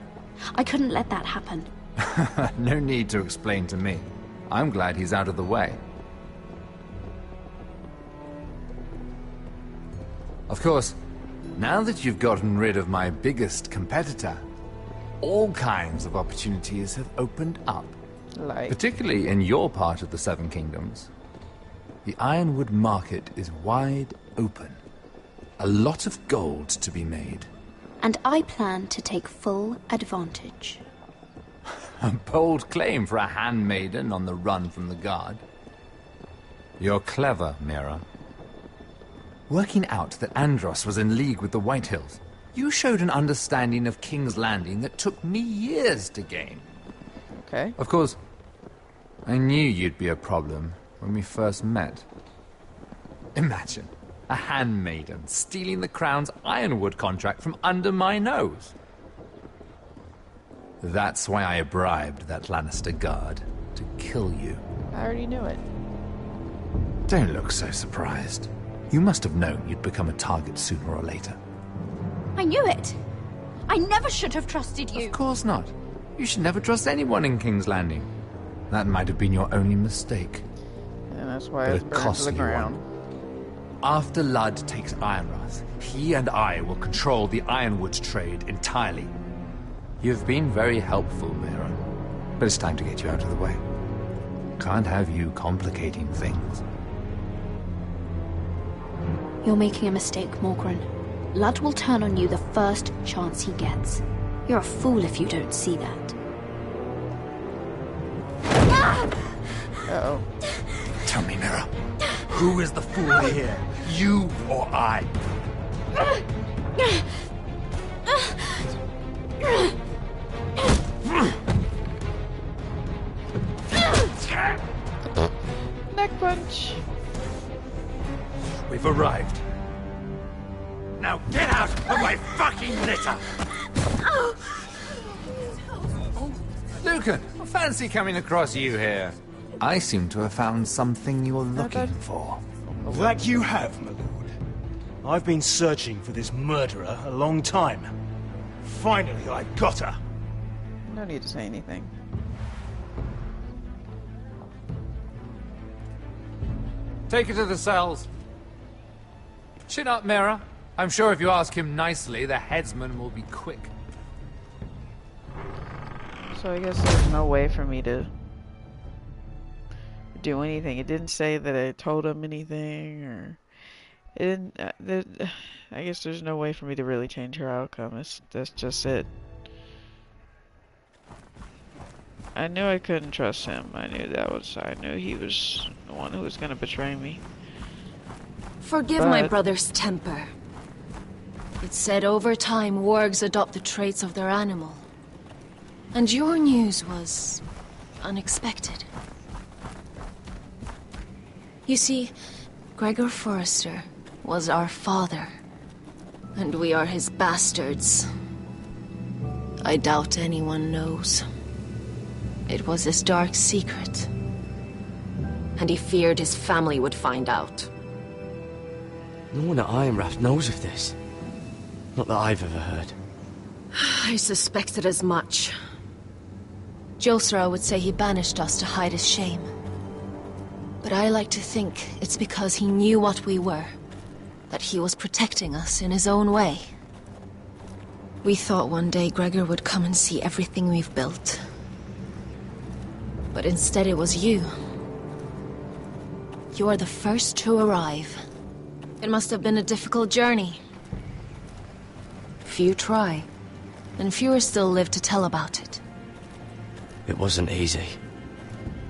I couldn't let that happen. No need to explain to me. I'm glad he's out of the way. Of course, now that you've gotten rid of my biggest competitor, all kinds of opportunities have opened up. Like? Particularly in your part of the Seven Kingdoms. The ironwood market is wide open. A lot of gold to be made. And I plan to take full advantage. A bold claim for a handmaiden on the run from the guard. You're clever, Mira. Working out that Andros was in league with the Whitehills, you showed an understanding of King's Landing that took me years to gain. Okay. Of course, I knew you'd be a problem when we first met. Imagine a handmaiden stealing the Crown's ironwood contract from under my nose. That's why I bribed that Lannister guard to to kill you. I already knew it. Don't look so surprised. You must have known you'd become a target sooner or later. I knew it! I never should have trusted you! Of course not. You should never trust anyone in King's Landing. That might have been your only mistake. And that's why But it's it burned cost to the you ground. one. After Ludd takes Ironrath, he and I will control the Ironwood trade entirely. You've been very helpful, Mira. But it's time to get you out of the way. Can't have you complicating things. You're making a mistake, Morgren. Ludd will turn on you the first chance he gets. You're a fool if you don't see that. Uh-oh. Tell me, Mira, who is the fool here? You or I? Neck punch. We've arrived. Now get out of my fucking litter! Lucan, I fancy coming across you here. I seem to have found something you're looking for. That you have, my lord. I've been searching for this murderer a long time. Finally, I got her. No need to say anything. Take her to the cells. Chin up, Mira. I'm sure if you ask him nicely, the headsman will be quick. So I guess there's no way for me to do anything. It didn't say that I told him anything, or it didn't. I guess there's no way for me to really change her outcome. That's just it. I knew I couldn't trust him. I knew he was the one who was gonna betray me. Forgive my brother's temper. It's said over time wargs adopt the traits of their animal. And your news was unexpected. You see, Gregor Forrester was our father, and we are his bastards. I doubt anyone knows. It was his dark secret, and he feared his family would find out. No one at Ironrath knows of this. Not that I've ever heard. I suspected as much. Josra would say he banished us to hide his shame. But I like to think it's because he knew what we were. That he was protecting us in his own way. We thought one day Gregor would come and see everything we've built. But instead it was you. You are the first to arrive. It must have been a difficult journey. Few try, and fewer still live to tell about it. It wasn't easy.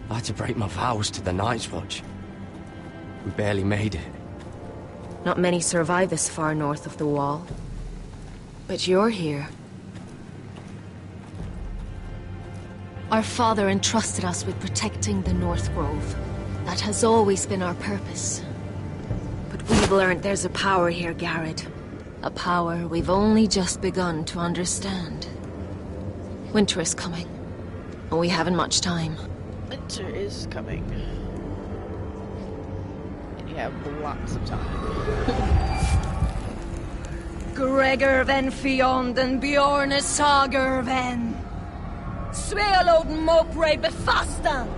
I had to break my vows to the Night's Watch. We barely made it. Not many survive this far north of the Wall. But you're here. Our father entrusted us with protecting the North Grove. That has always been our purpose. But we've learned there's a power here, Garrett. A power we've only just begun to understand. Winter is coming, and we haven't much time. Winter is coming. And you have lots of time. Gregor ven Fionden Bjorne Sager ven. Svealoden Mopre befastan.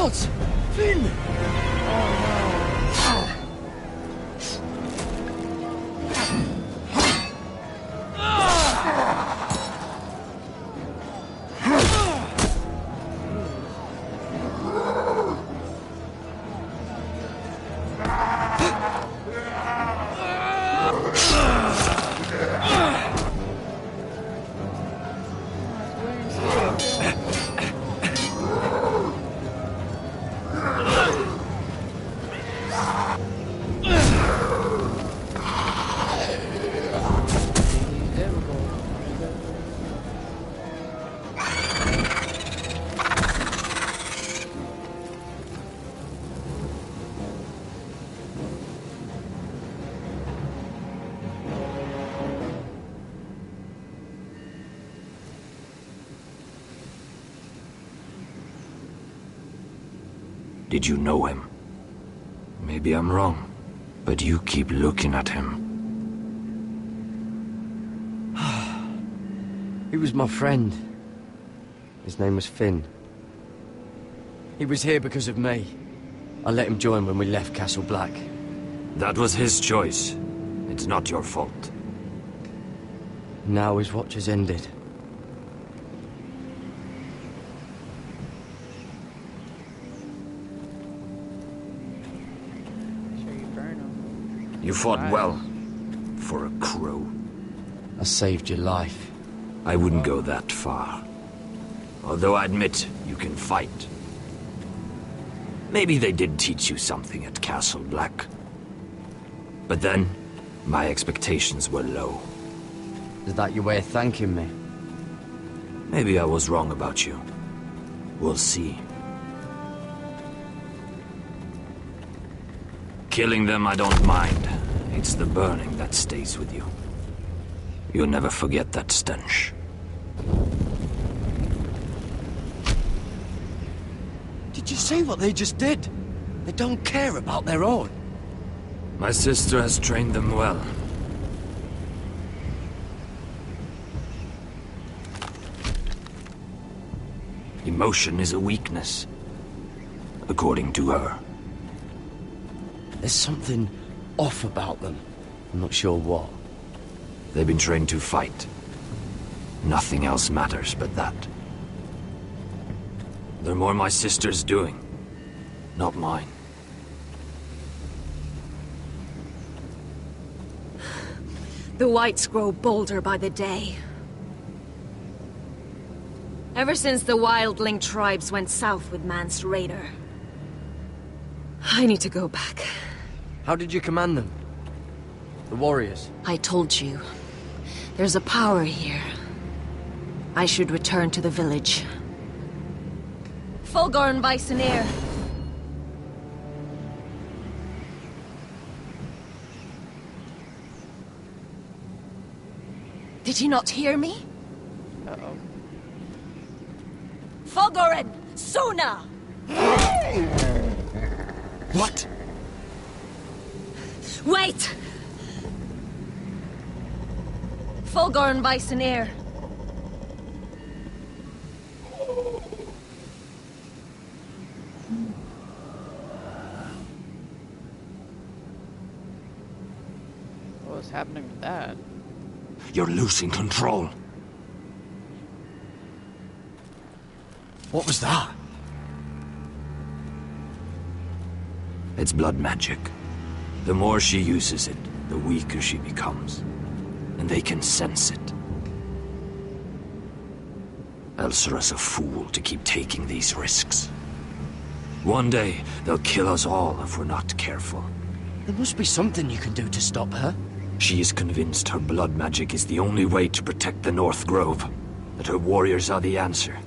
gods! Finn! Did you know him? Maybe I'm wrong, but you keep looking at him. He was my friend. His name was Finn. He was here because of me. I let him join when we left Castle Black. That was his choice. It's not your fault. Now his watch has ended. You fought well, for a crow. I saved your life. I wouldn't go that far. Although I admit, you can fight. Maybe they did teach you something at Castle Black. But then, my expectations were low. Is that your way of thanking me? Maybe I was wrong about you. We'll see. Killing them I don't mind. It's the burning that stays with you. You'll never forget that stench. Did you see what they just did? They don't care about their own. My sister has trained them well. Emotion is a weakness, according to her. There's something off about them. I'm not sure what. They've been trained to fight. Nothing else matters but that. They're more my sister's doing, not mine. The whites grow bolder by the day. Ever since the wildling tribes went south with Mance Raider. I need to go back. How did you command them? The warriors? I told you. There's a power here. I should return to the village. Fulgorn Vysenir. Did you not hear me? Uh-oh. Fulgorn! Suna! What? Wait! Fulgorn Vysenir. What was happening with that? You're losing control. What was that? It's blood magic. The more she uses it, the weaker she becomes. And they can sense it. Elsera's a fool to keep taking these risks. One day, they'll kill us all if we're not careful. There must be something you can do to stop her. She is convinced her blood magic is the only way to protect the North Grove. That her warriors are the answer.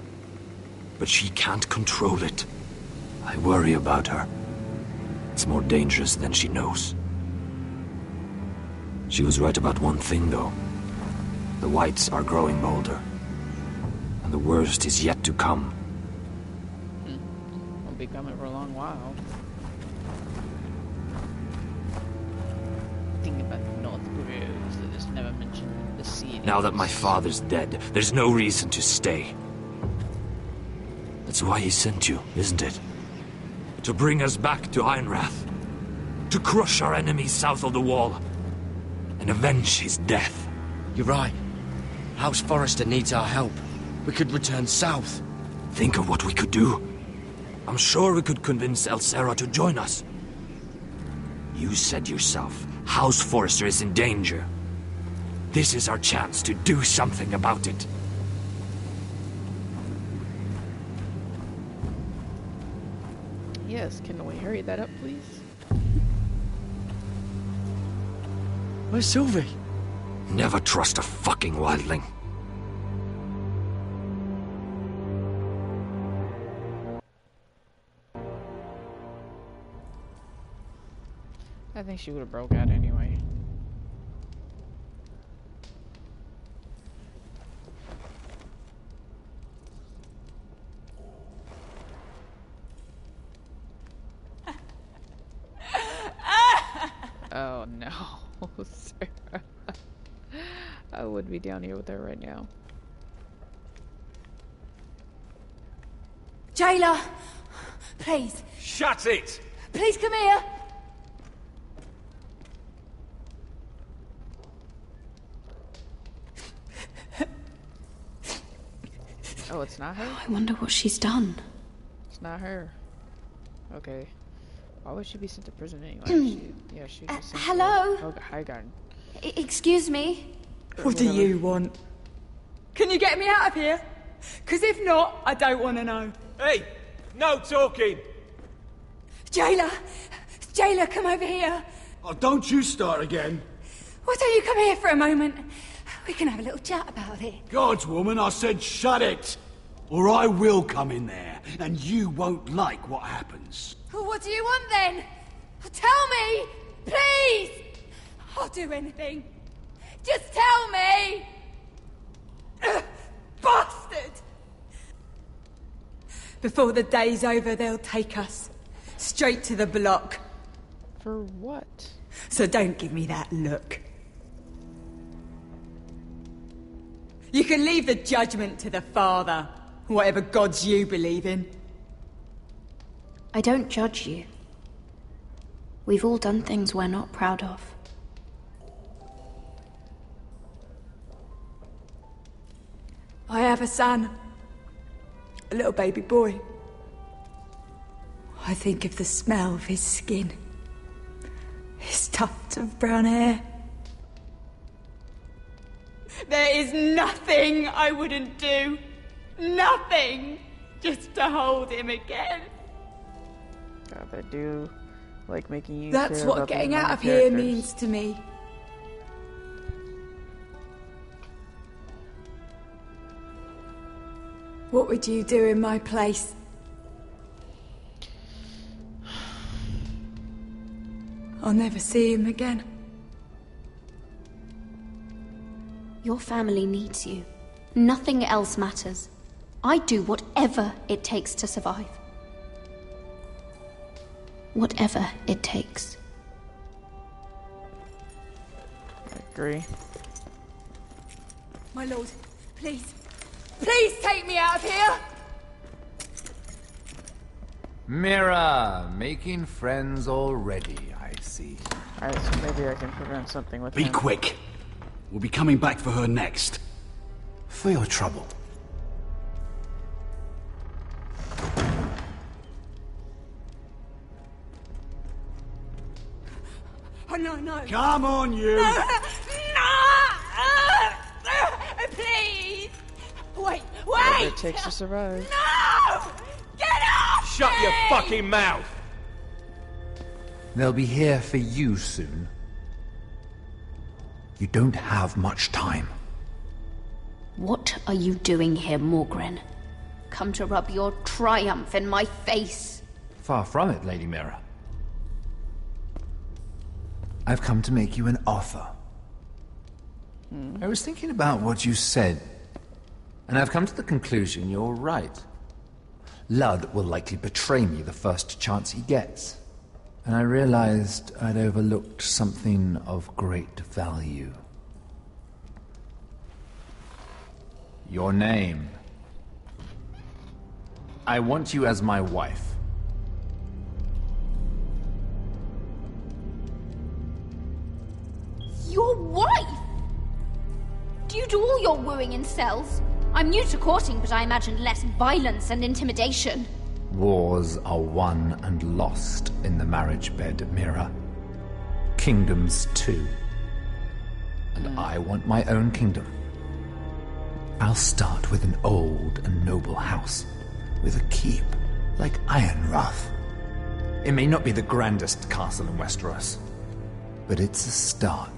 But she can't control it. I worry about her. It's more dangerous than she knows. She was right about one thing, though. The whites are growing bolder. And the worst is yet to come. Won't be coming for a long while. Thinking about the North Groves, they just never mentioned the sea. Now that my father's dead, there's no reason to stay. That's why he sent you, isn't it? To bring us back to Ironrath. To crush our enemies south of the wall. And avenge his death. You're right. House Forrester needs our help. We could return south. Think of what we could do. I'm sure we could convince Elsera to join us. You said yourself, House Forrester is in danger. This is our chance to do something about it. Yes, can we hurry that up, please? Where's Sylvie? Never trust a fucking wildling. I think she would have broke out anyway. Oh no, Sarah. I would be down here with her right now. Jailer! Please. Shut it! Please come here! Oh, it's not her? I wonder what she's done. It's not her. Okay. Why would she be sent to prison anyway? She just sent hello? To... Oh, hi, Garden. Excuse me? What do you want? Can you get me out of here? Because if not, I don't want to know. Hey! No talking! Jailer! Jailer, come over here! Oh, don't you start again. Why don't you come here for a moment? We can have a little chat about it. Gods, woman, I said shut it! Or I will come in there, and you won't like what happens. Well, what do you want then? Tell me! Please! I'll do anything. Just tell me! Bastard! Before the day's over, they'll take us. Straight to the block. For what? So don't give me that look. You can leave the judgment to the Father, whatever gods you believe in. I don't judge you. We've all done things we're not proud of. I have a son. A little baby boy. I think of the smell of his skin. His tuft of brown hair. There is nothing I wouldn't do. Nothing! Just to hold him again. God, I do like making you. That's care what about getting the out of minor here characters. means to me. What would you do in my place? I'll never see him again. Your family needs you. Nothing else matters. I'd do whatever it takes to survive. Whatever it takes. I agree. My lord, please. Please take me out of here! Mira, making friends already, I see. Alright, so maybe I can prevent something with Be him. quick. We'll be coming back for her next. For your trouble. Oh, no. Come on, you! No! Please! Wait! Whatever it takes to survive. No! Get off Shut me! your fucking mouth! They'll be here for you soon. You don't have much time. What are you doing here, Morgren? Come to rub your triumph in my face. Far from it, Lady Mira. I've come to make you an offer. I was thinking about what you said, and I've come to the conclusion you're right. Ludd will likely betray me the first chance he gets. And I realized I'd overlooked something of great value. Your name. I want you as my wife. Your wife? Do you do all your wooing in cells? I'm new to courting, but I imagined less violence and intimidation. Wars are won and lost in the marriage bed, Mira. Kingdoms too. And I want my own kingdom. I'll start with an old and noble house, with a keep like Ironrath. It may not be the grandest castle in Westeros, but it's a start.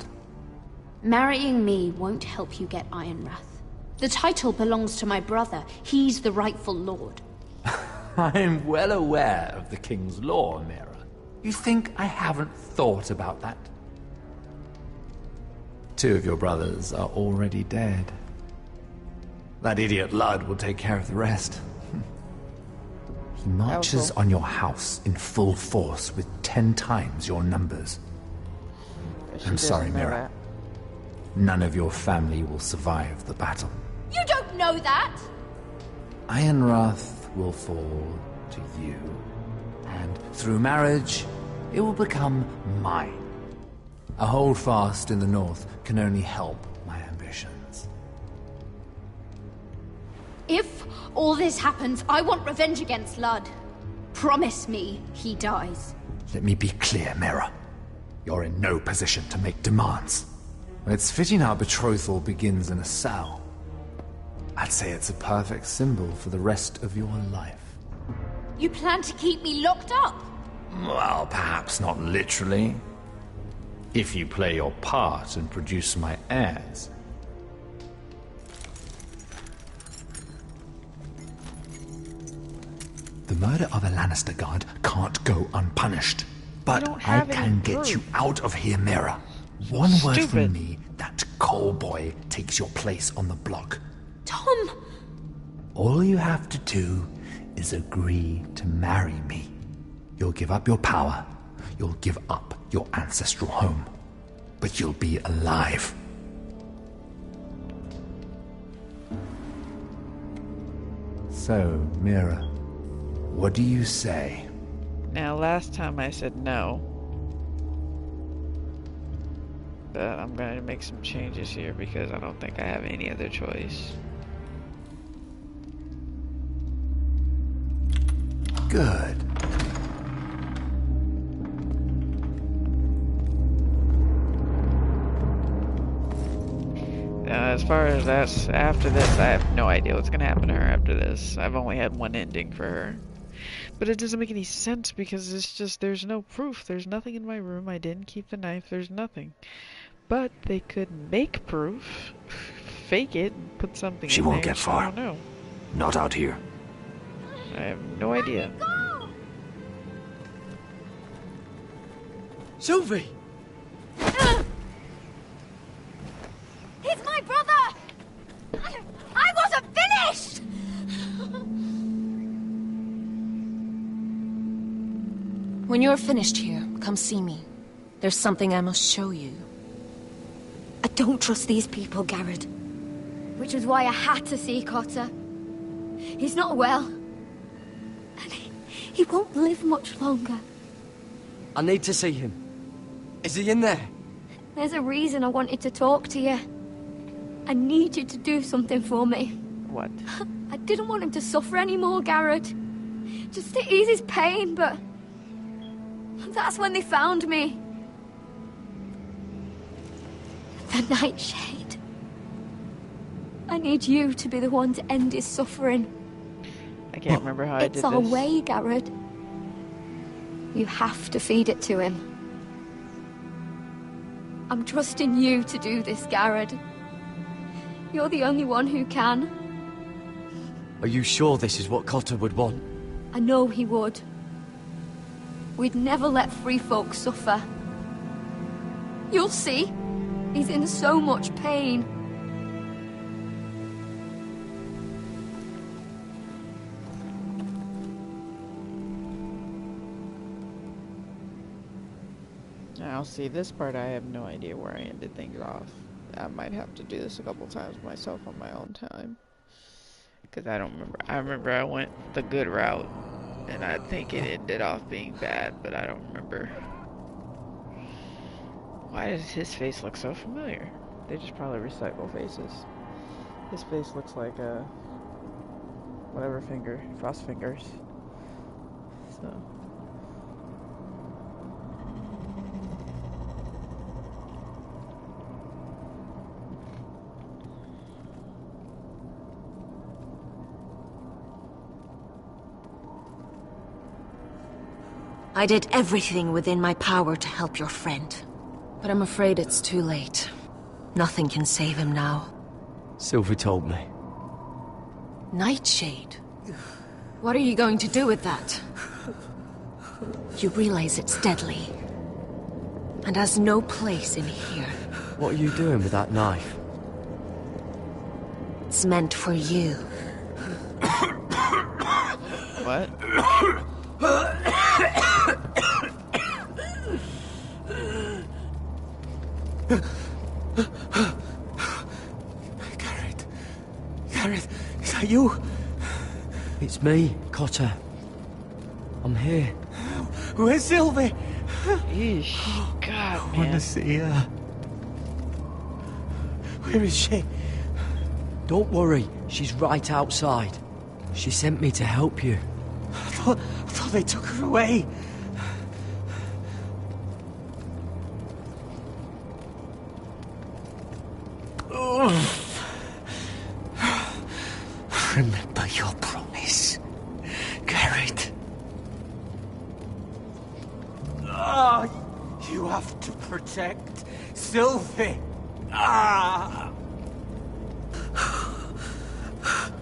Marrying me won't help you get Ironrath. The title belongs to my brother. He's the rightful lord. I'm well aware of the king's law, Mira. You think I haven't thought about that? 2 of your brothers are already dead. That idiot Ludd will take care of the rest. He marches on your house in full force with 10 times your numbers. I'm sorry, Mira. None of your family will survive the battle. You don't know that! Ironrath will fall to you, and through marriage, it will become mine. A holdfast in the north can only help my ambitions. If all this happens, I want revenge against Ludd. Promise me he dies. Let me be clear, Mira. You're in no position to make demands. It's fitting our betrothal begins in a cell. I'd say it's a perfect symbol for the rest of your life. You plan to keep me locked up? Well, perhaps not literally. If you play your part and produce my heirs. The murder of a Lannister guard can't go unpunished. But I can get you out of here, Mira. One word from me, that coal boy takes your place on the block. Tom! All you have to do is agree to marry me. You'll give up your power. You'll give up your ancestral home. But you'll be alive. So, Mira, what do you say? Now, last time I said no. But I'm going to make some changes here because I don't think I have any other choice. Good. As far as that's after this, I have no idea what's going to happen to her after this. I've only had one ending for her. But it doesn't make any sense because it's just, there's no proof. There's nothing in my room. I didn't keep the knife. There's nothing. But they could make proof, fake it, and put something in there. She won't get far. I don't know. Not out here. I have no idea. Sylvie! He's my brother! I wasn't finished! When you're finished here, come see me. There's something I must show you. I don't trust these people, Garrett. Which was why I had to see Cotter. He's not well. And he won't live much longer. I need to see him. Is he in there? There's a reason I wanted to talk to you. I need you to do something for me. What? I didn't want him to suffer anymore, Garrett. Just to ease his pain, but... that's when they found me. The Nightshade. I need you to be the one to end his suffering. I can't remember how I did this. It's our way, Garrett. You have to feed it to him. I'm trusting you to do this, Garrett. You're the only one who can. Are you sure this is what Cotter would want? I know he would. We'd never let free folk suffer. You'll see. He's in so much pain. Now, see, this part I have no idea where I ended things off. I might have to do this a couple times myself on my own time. Because I don't remember. I remember I went the good route. And I think it ended off being bad, but I don't remember. Why does his face look so familiar? They just probably recycle faces. His face looks like a whatever finger, Frost Fingers. So. I did everything within my power to help your friend. But I'm afraid it's too late. Nothing can save him now. Sylvie told me. Nightshade? What are you going to do with that? You realize it's deadly. And has no place in here. What are you doing with that knife? It's meant for you. What? Gareth, is that you? It's me, Cotter. I'm here. Where's Sylvie? Eesh, God, I man. want to see her. Where is she? Don't worry, she's right outside. She sent me to help you. I thought they took her away. Remember your promise, Garrett. You have to protect Sylvie.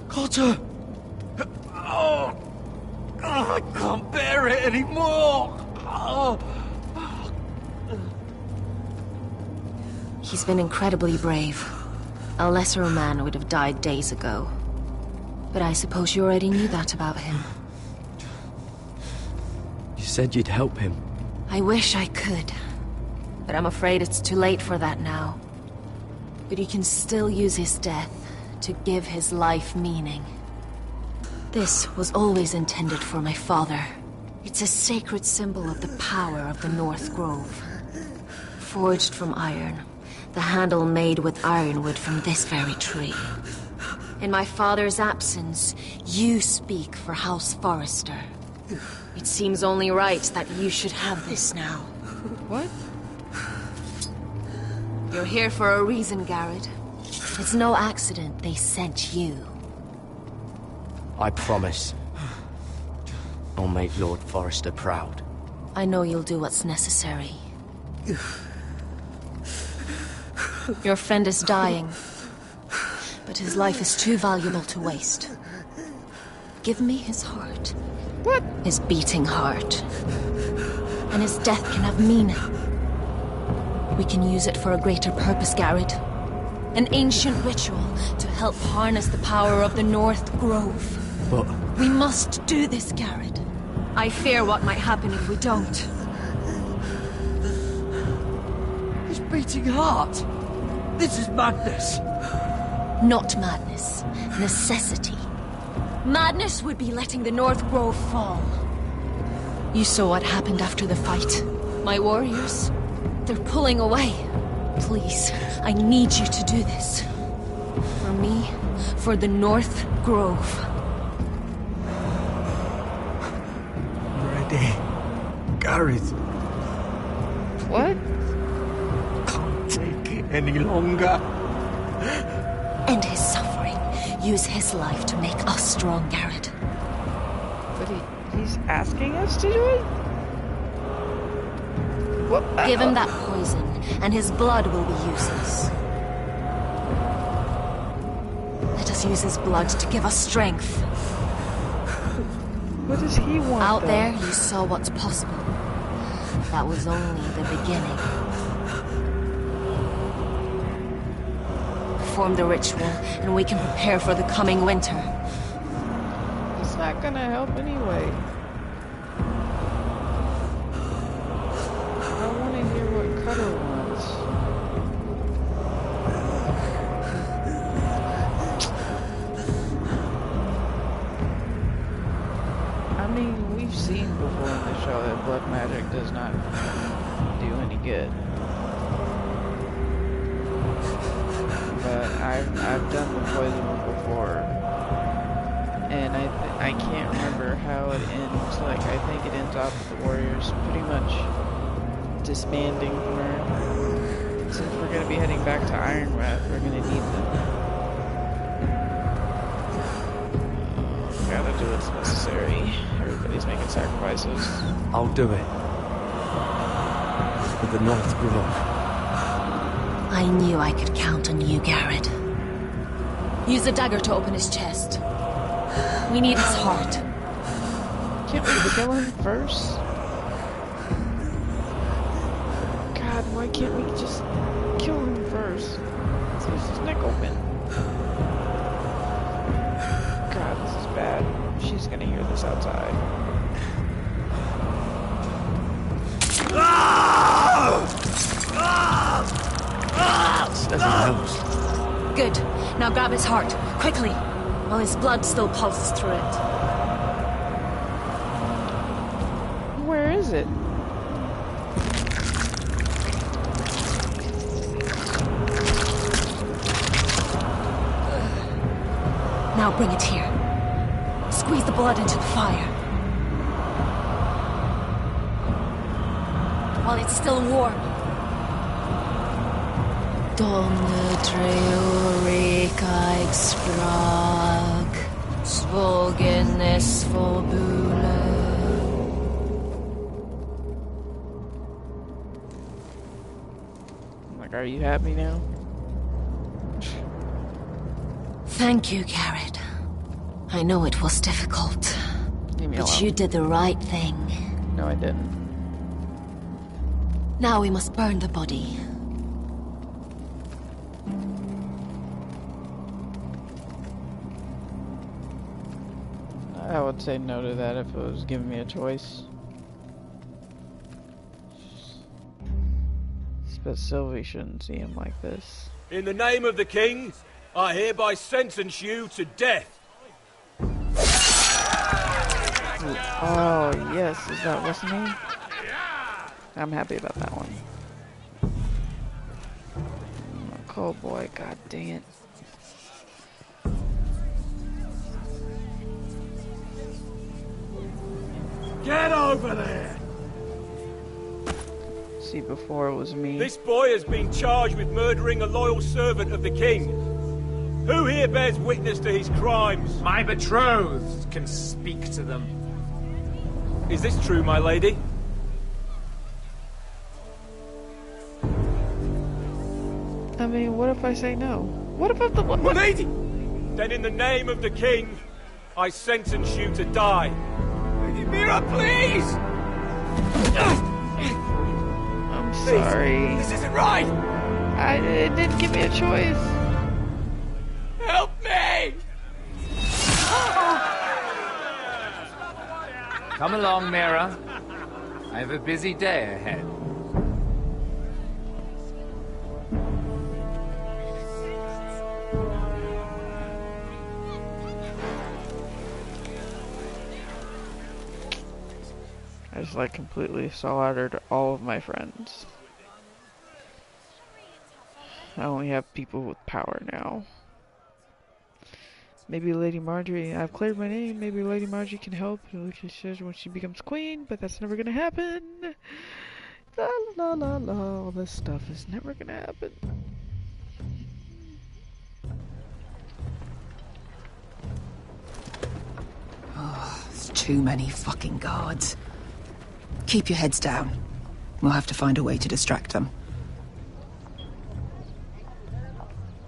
Cotter! I can't bear it anymore. He's been incredibly brave. A lesser man would have died days ago. But I suppose you already knew that about him. You said you'd help him. I wish I could. But I'm afraid it's too late for that now. But you can still use his death to give his life meaning. This was always intended for my father. It's a sacred symbol of the power of the North Grove. Forged from iron, the handle made with ironwood from this very tree. In my father's absence, you speak for House Forrester. It seems only right that you should have this now. What? You're here for a reason, Garrett. It's no accident they sent you. I promise. I'll make Lord Forrester proud. I know you'll do what's necessary. Your friend is dying, but his life is too valuable to waste. Give me his heart. What? His beating heart. And his death can have meaning. We can use it for a greater purpose, Garrett. An ancient ritual to help harness the power of the North Grove. But... We must do this, Garrett. I fear what might happen if we don't. His beating heart! This is madness! Not madness. Necessity. Madness would be letting the North Grove fall. You saw what happened after the fight. My warriors, they're pulling away. Please, I need you to do this. For me, for the North Grove. Ready. Gareth. What? Can't take it any longer. End his suffering. Use his life to make us strong, Garrett. But he's asking us to do it? What? Give him that poison, and his blood will be useless. Let us use his blood to give us strength. What does he want, Out though? there, you saw what's possible. That was only the beginning. Perform the ritual, and we can prepare for the coming winter. It's not gonna help anyway. I want to hear what Cutter wants. I mean, we've seen before in the show that blood magic does not do any good. but I've done the poison one before, and I can't remember how it ends. Like, I think it ends off with the warriors pretty much disbanding her. Since we're gonna be heading back to Ironwrath, we're gonna need them. Gotta do what's necessary. Everybody's making sacrifices. I'll do it. For the North Grove. I knew I could count on you, Garrett. Use the dagger to open his chest. We need his heart. Can't we kill him first? God, why can't we just kill him first? Let's use his neck open. God, this is bad. She's gonna hear this outside. Good. Now grab his heart, quickly, while his blood still pulses through it. Where is it? Now bring it here. Squeeze the blood into the fire. While it's still warm. Donne treorekaig sprag, svogenes forbule. Like, are you happy now? Thank you, Garrett. I know it was difficult, but you did the right thing. No, I didn't. Now we must burn the body. I would say no to that if it was giving me a choice. But Sylvie shouldn't see him like this. In the name of the king, I hereby sentence you to death. Oh, yes. Is that what's the name? I'm happy about that one. Oh boy, god dang it. Get over there! See, before it was me. This boy has been charged with murdering a loyal servant of the king. Who here bears witness to his crimes? My betrothed can speak to them. Is this true, my lady? I mean, what if I say no? What about the one? My lady! Then in the name of the king, I sentence you to die. Mira, please! I'm sorry. This isn't right! It didn't give me a choice. Help me! Come along, Mira. I have a busy day ahead. I just like completely slaughtered all of my friends. I only have people with power now. Maybe Lady Marjorie, I've cleared my name, maybe Lady Marjorie can help when she becomes queen, but that's never gonna happen. La la la la, all this stuff is never gonna happen. Oh, there's too many fucking guards. Keep your heads down. We'll have to find a way to distract them.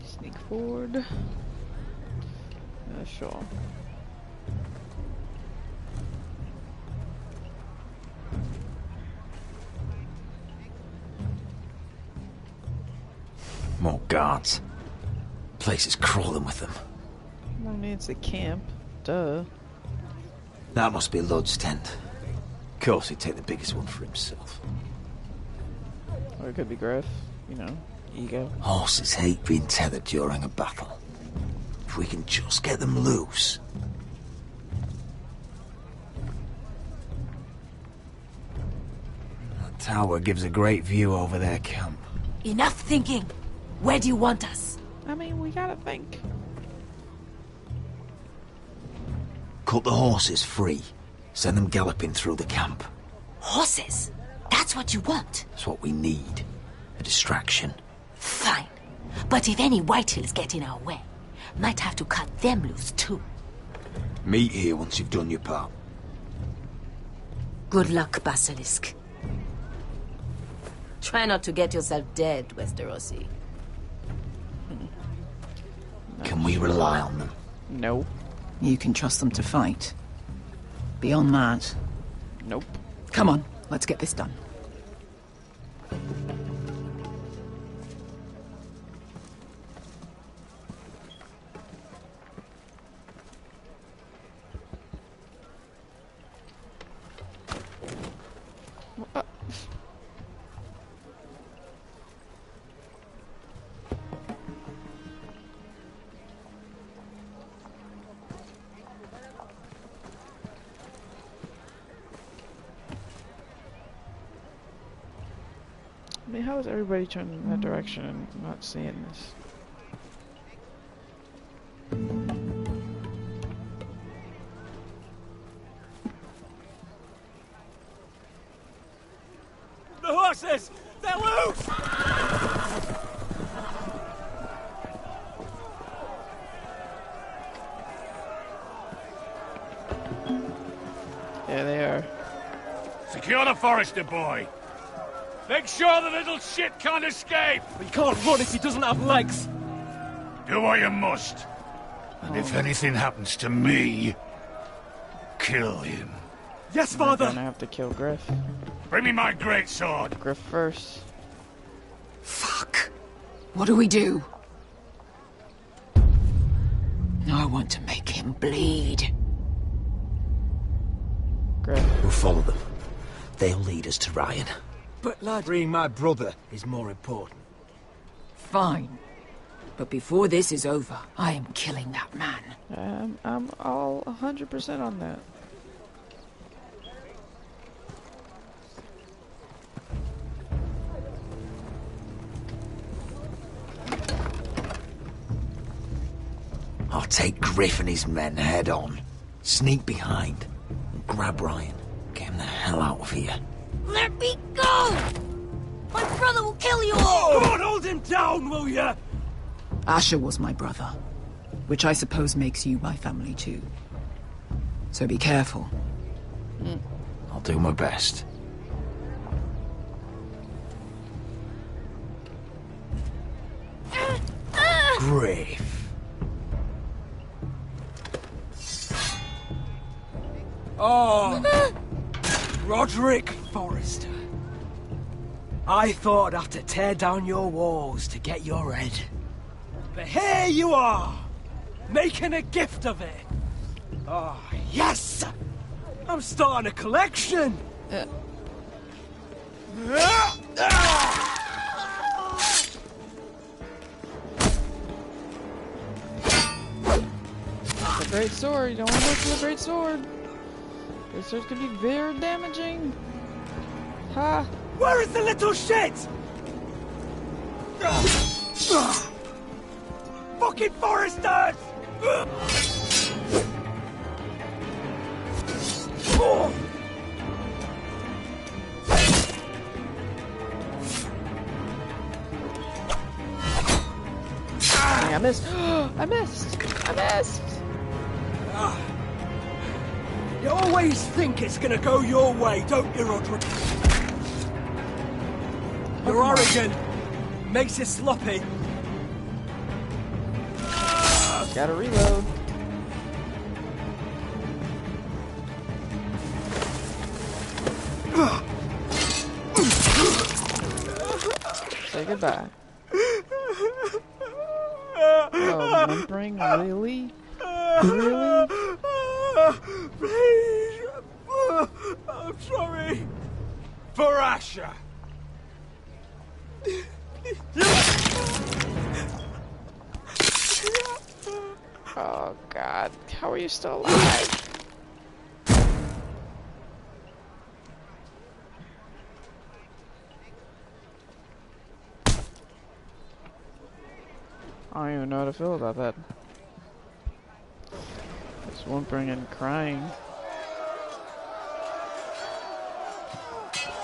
Sneak forward. Sure. More guards. Place is crawling with them. I mean, it's a camp. Duh. That must be Lud's tent. Of course, he'd take the biggest one for himself. Or it could be Griff. You know, ego. Horses hate being tethered during a battle. If we can just get them loose. That tower gives a great view over their camp. Enough thinking. Where do you want us? I mean, we gotta think. Cut the horses free. Send them galloping through the camp. Horses? That's what you want? That's what we need. A distraction. Fine. But if any Whitehills get in our way, might have to cut them loose too. Meet here once you've done your part. Good luck, Basilisk. Try not to get yourself dead, Westerosi. Can we rely on them? No. You can trust them to fight. Beyond that... Nope. Come on, let's get this done. I mean, how is everybody turning in that direction and not seeing this? The horses! They're loose! Yeah, they are. Secure the Forester boy. Make sure the little shit can't escape! He can't run if he doesn't have legs! Do what you must. And if anything happens to me, kill him. Yes, We're Father! gonna have to kill Griff. Bring me my greatsword. Griff first. Fuck. What do we do? I want to make him bleed. Griff. We'll follow them. They'll lead us to Ryan. But lad, freeing my brother is more important. Fine. But before this is over, I am killing that man. I'm all 100% on that. I'll take Griff and his men head on. Sneak behind. And grab Ryan. Get him the hell out of here. Let me go! My brother will kill you all! God, hold him down, will ya? Asher was my brother, which I suppose makes you my family too. So be careful. I'll do my best. Griff. Oh, Roderick Forrester. I thought I'd have to tear down your walls to get your head. But here you are, making a gift of it. Oh, yes! I'm starting a collection! It's a great sword. You don't want to go for the great sword. Great sword's gonna be very damaging. Ha! Where is the little shit? Fucking Foresters! I missed. I missed. I missed. You always think it's gonna go your way, don't you, Roderick? You're arrogant. Makes you sloppy. Gotta reload. Say goodbye. Oh, whimpering? Really? Really? Please. I'm sorry. For Asher. Oh God, how are you still alive? I don't even know how to feel about that. Just whimpering and crying.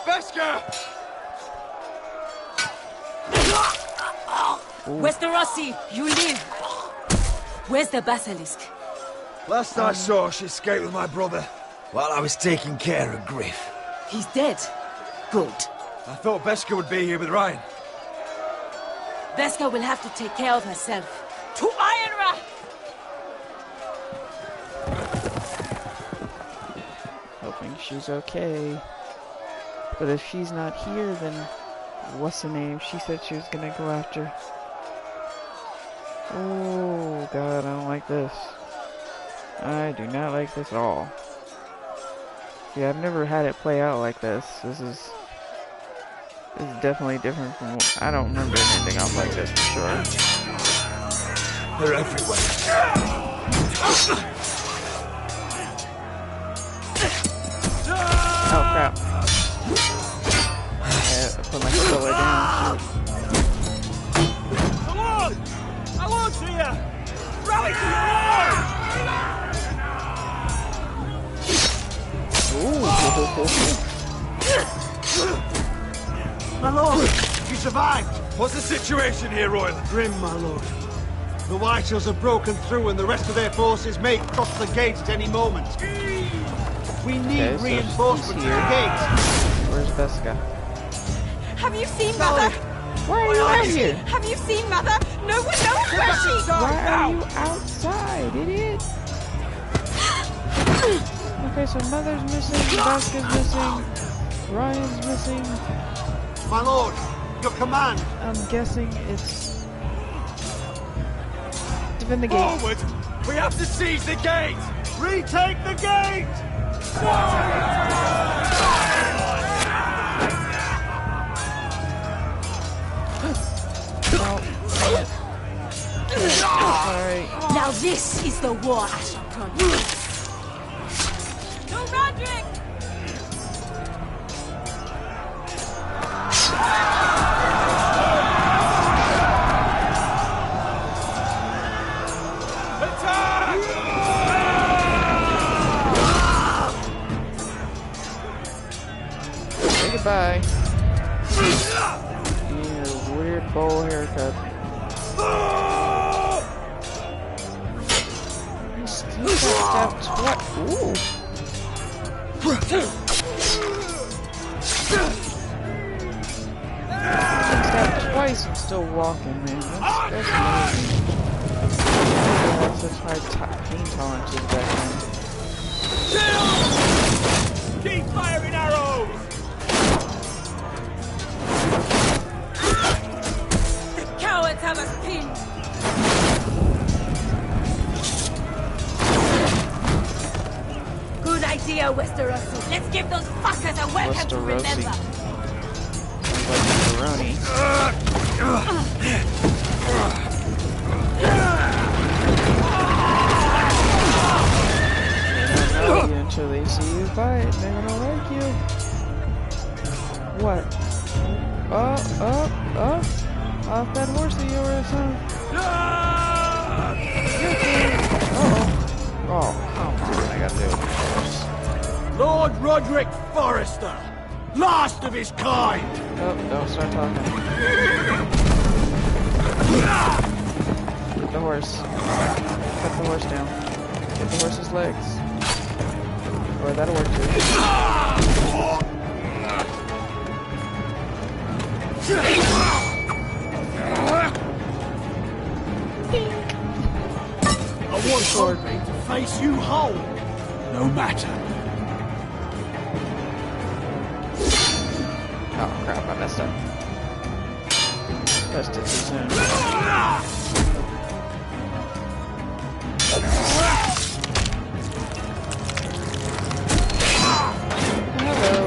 Veska! Westerosi, you live! Where's the basilisk? Last I saw, she escaped with my brother while I was taking care of Griff. He's dead. Good. I thought Beska would be here with Ryan. Beska will have to take care of herself. To Ironra! Hoping she's okay. But if she's not here, then what's her name? She said she was gonna go after. Oh god, I don't like this. I do not like this at all. Yeah, I've never had it play out like this. This is definitely different from what, I don't remember anything else like this for sure. They're everywhere. Oh crap. I put my controller down. Lord! My lord's here! Rally to My lord, you survived. What's the situation here, Royal? Grim, my lord. The White Hills have broken through and the rest of their forces may cross the gates at any moment. We need reinforcements at the gates. Where's Beska? Have you seen Mother? Why are you out here? Have you seen Mother? No one knows where she is. Why are you outside, idiot? Okay, so Mother's missing, Beska's missing, Ryan's missing. My lord, your command. I'm guessing it's defend the gate. Forward! We have to seize the gate! Retake the gate! Sorry. Now this is the war I shall promise. No, Roderick! Say goodbye. Your weird bowl haircut. You got stabbed twice. Ooh. Stabbed twice and still walking, man. That's amazing. I have such high pain tolerances back then. Keep firing arrows! The cowards have us pinned! Good idea, Westerosi. Let's give those fuckers a welcome to remember. Like macaroni. They don't know you until they see you fight. They're gonna like you. What? Off that horse of yours, huh? Uh-oh. Oh, come on. I gotta do it first. Lord Roderick Forrester! Last of his kind! Oh, don't start talking. Get the horse. Cut the horse down. Get the horse's legs. Or that'll work too. I want Roderick to face you whole, no matter. Oh crap, I messed up. Pressed it too soon. Hello.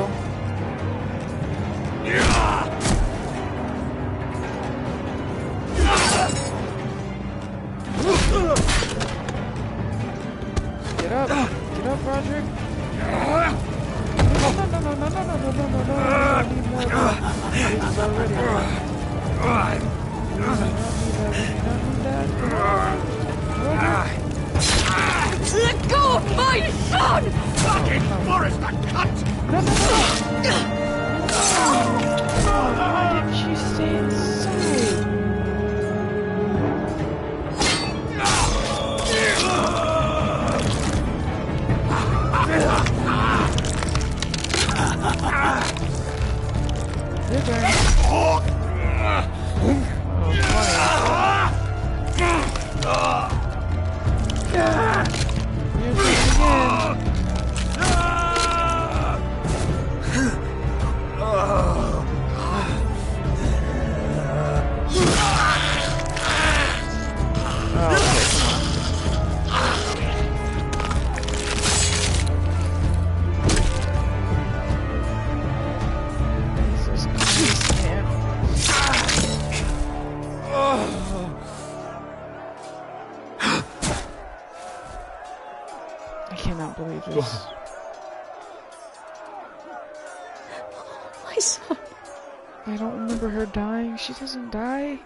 Get up! Get up, Roderick! No. I need more blood. This is already. Let go of my son! Fucking Forrester, cunt! Why didn't she stay inside? I cannot believe this. My son. I don't remember her dying. She doesn't die.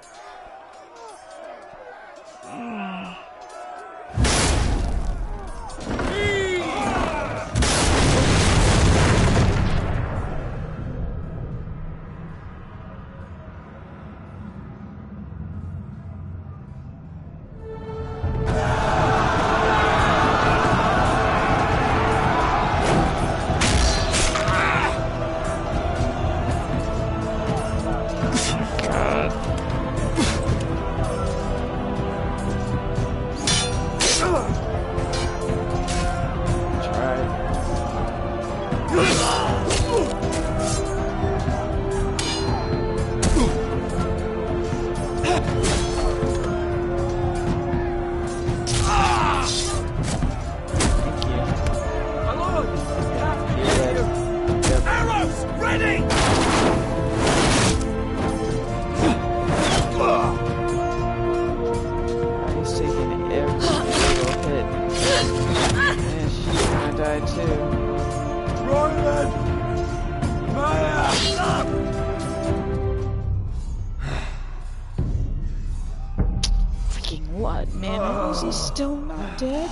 What, man? How is he still not dead?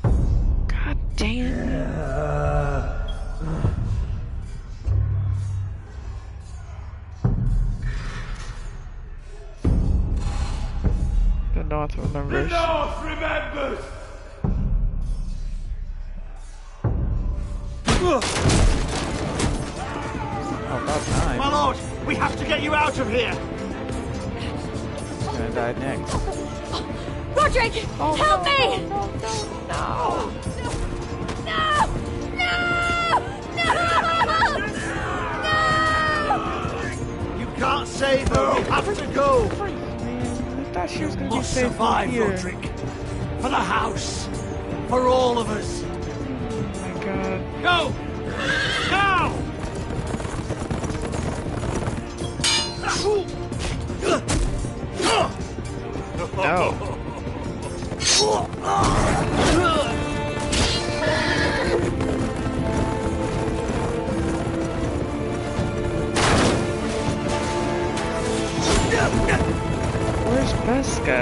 God damn. The North remembers. The North remembers! Oh, about time. My lord, we have to get you out of here! Gonna die next. Roderick! Help me! No! You can't save her, we have to go! Man, I thought she was gonna be Must safe survive, here. Roderick. For the house. For all of us. Oh my god. Go! Now! No. Where's Beska?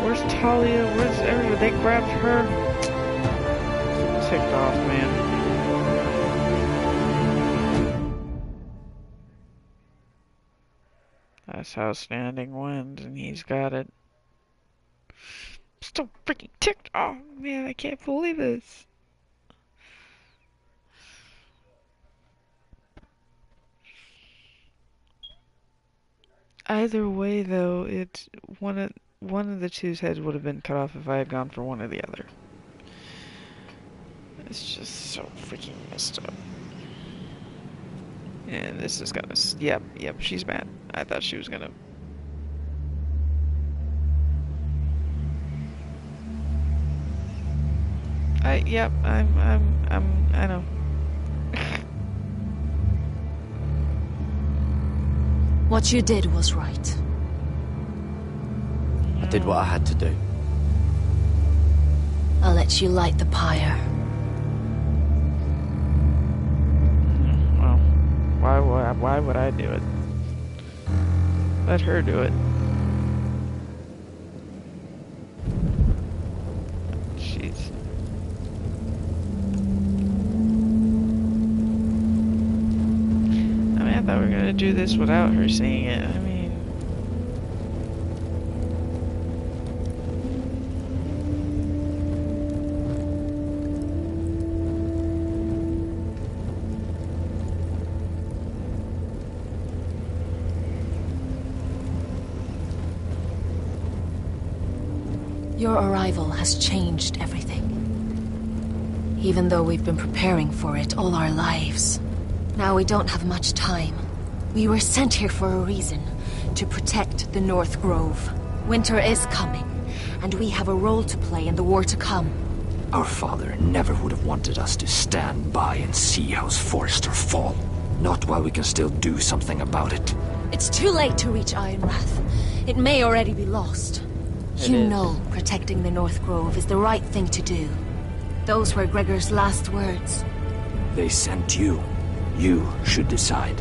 Where's Talia? Where's everyone? They grabbed her. Ticked off, man. That's how standing wins, and he's got it. Still freaking ticked off, man. I can't believe this. Either way, though, it's one of the two's heads would have been cut off if I had gone for one or the other. It's just so freaking messed up. And this is gonna... Yep, she's mad. I thought she was gonna... I know. What you did was right. I did what I had to do. I'll let you light the pyre. Well, why why would I do it? Let her do it. Jeez. I mean, I thought we were gonna do this without her seeing it. I mean... Your arrival has changed everything. Even though we've been preparing for it all our lives. Now we don't have much time. We were sent here for a reason. To protect the North Grove. Winter is coming, and we have a role to play in the war to come. Our father never would have wanted us to stand by and see House Forrester fall. Not while we can still do something about it. It's too late to reach Ironrath. It may already be lost. You know protecting the North Grove is the right thing to do. Those were Gregor's last words. They sent you. You should decide.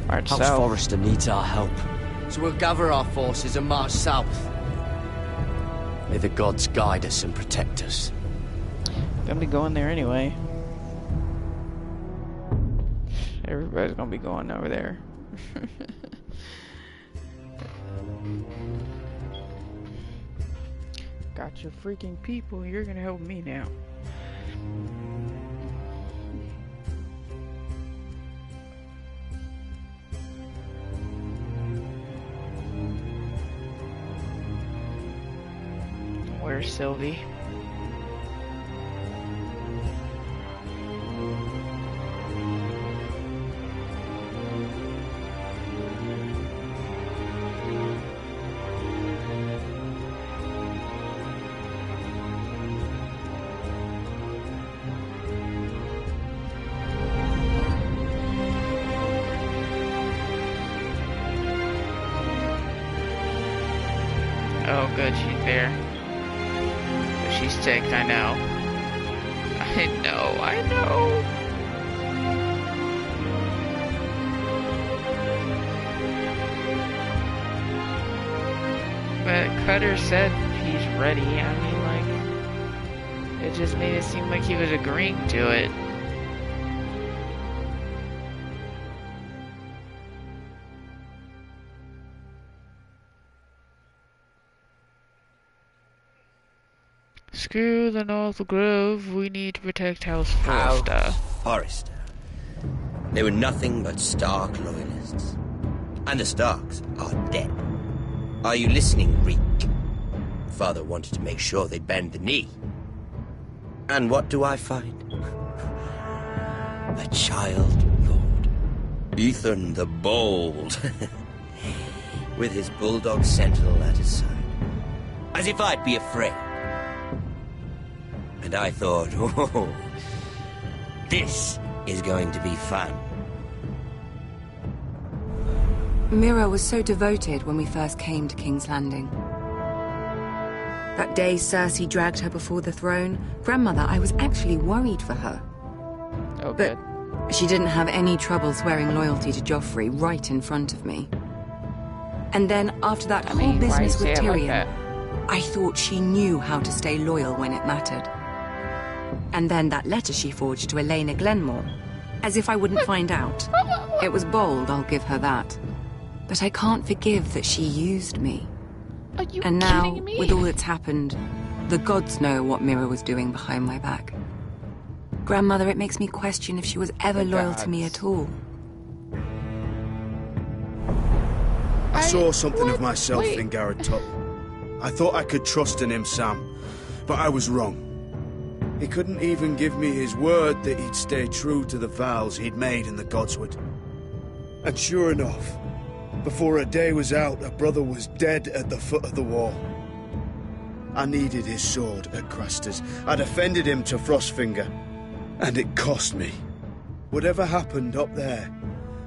House Forrester needs our help, so we'll gather our forces and march south. May the gods guide us and protect us. Gonna be going there anyway. Everybody's gonna be going over there. Got your freaking people, you're gonna help me now. Where's Sylvie? Oh good, she's there. She's sick, I know. I know. But Cutter said he's ready. I mean, like, it just made it seem like he was agreeing to it. Screw the North Grove, we need to protect House Forrester. House Forrester. They were nothing but Stark loyalists. And the Starks are dead. Are you listening, Reek? Father wanted to make sure they bend the knee. And what do I find? A child lord. Ethan the Bold. With his bulldog sentinel at his side. As if I'd be afraid. And I thought, oh, this is going to be fun. Mira was so devoted when we first came to King's Landing. That day Cersei dragged her before the throne, Grandmother, I was actually worried for her. Oh, but she didn't have any trouble swearing loyalty to Joffrey right in front of me. And then after that whole business with Tyrion, I thought she knew how to stay loyal when it mattered. And then that letter she forged to Elena Glenmore, as if I wouldn't find out. It was bold, I'll give her that. But I can't forgive that she used me. Are you and now, kidding me? with all that's happened, the gods know what Mira was doing behind my back. Grandmother, it makes me question if she was ever loyal to me at all. I saw something of myself in Garrett Tutt. I thought I could trust in him, Sam, but I was wrong. He couldn't even give me his word that he'd stay true to the vows he'd made in the Godswood. And sure enough, before a day was out, a brother was dead at the foot of the wall. I needed his sword at Craster's. I defended him to Frostfinger, and it cost me. Whatever happened up there,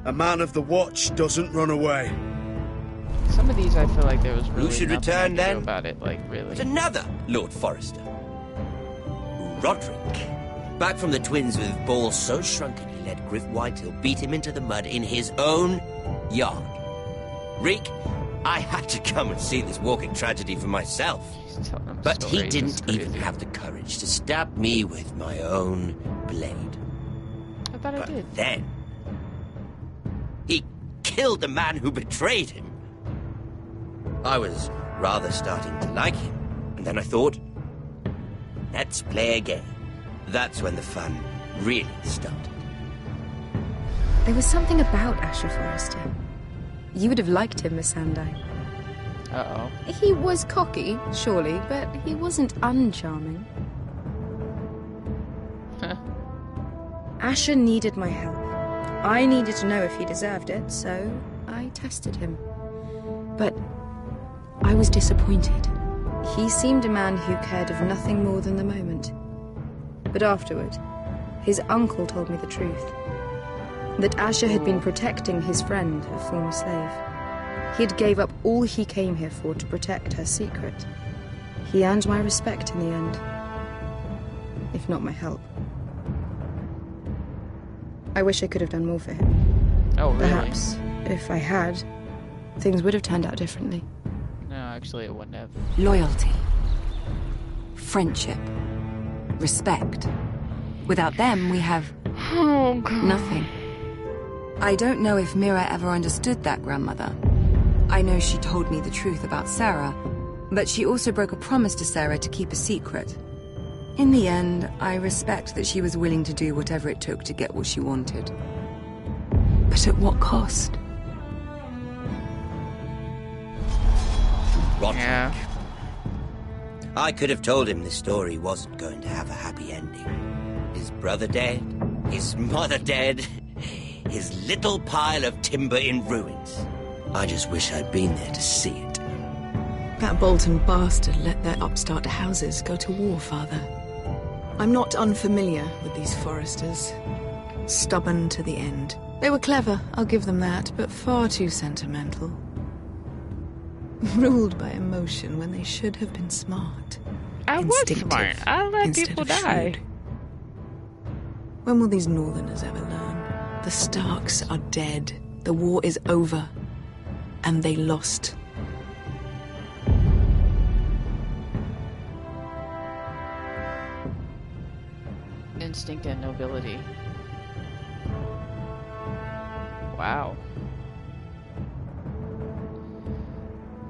a man of the Watch doesn't run away. Some of these I feel like there was really Who should nothing return I could do then? about it, like really. But another Lord Forrester. Roderick. Back from the twins with balls so shrunken he let Griff Whitehill beat him into the mud in his own yard. Reek, I had to come and see this walking tragedy for myself. But he didn't even have the courage to stab me with my own blade. I thought I did. Then, he killed the man who betrayed him. I was rather starting to like him, and then I thought, let's play a game. That's when the fun really started. There was something about Asher Forrester. You would have liked him, Miss Sandai. Uh-oh. He was cocky, surely, but he wasn't uncharming. Asher needed my help. I needed to know if he deserved it, so I tested him. But I was disappointed. He seemed a man who cared of nothing more than the moment. But afterward, his uncle told me the truth. That Asher had been protecting his friend, a former slave. He had gave up all he came here for to protect her secret. He earned my respect in the end. If not my help. I wish I could have done more for him. Oh, really? Perhaps, if I had, things would have turned out differently. No, actually it wouldn't have. Loyalty. Friendship. Respect. Without them, we have nothing. I don't know if Mira ever understood that, Grandmother. I know she told me the truth about Sarah, but she also broke a promise to Sarah to keep a secret. In the end, I respect that she was willing to do whatever it took to get what she wanted. But at what cost? Roderick. Yeah. I could have told him this story wasn't going to have a happy ending. His brother dead, his mother dead, his little pile of timber in ruins. I just wish I'd been there to see it. That Bolton bastard let their upstart houses go to war, Father. I'm not unfamiliar with these Forresters. Stubborn to the end. They were clever, I'll give them that, but far too sentimental. Ruled by emotion when they should have been smart. I was smart. I let people die. Shrewd. When will these Northerners ever learn? The Starks are dead. The war is over. And they lost. Instinct and nobility. Wow.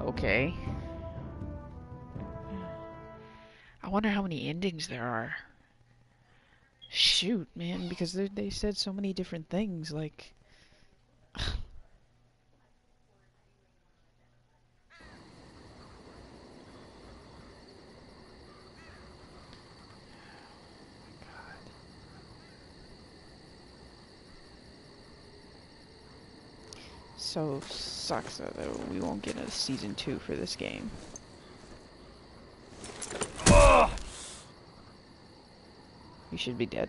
Okay. I wonder how many endings there are. Shoot, man, because they said so many different things, like... So sucks though that we won't get a season 2 for this game. You should be dead.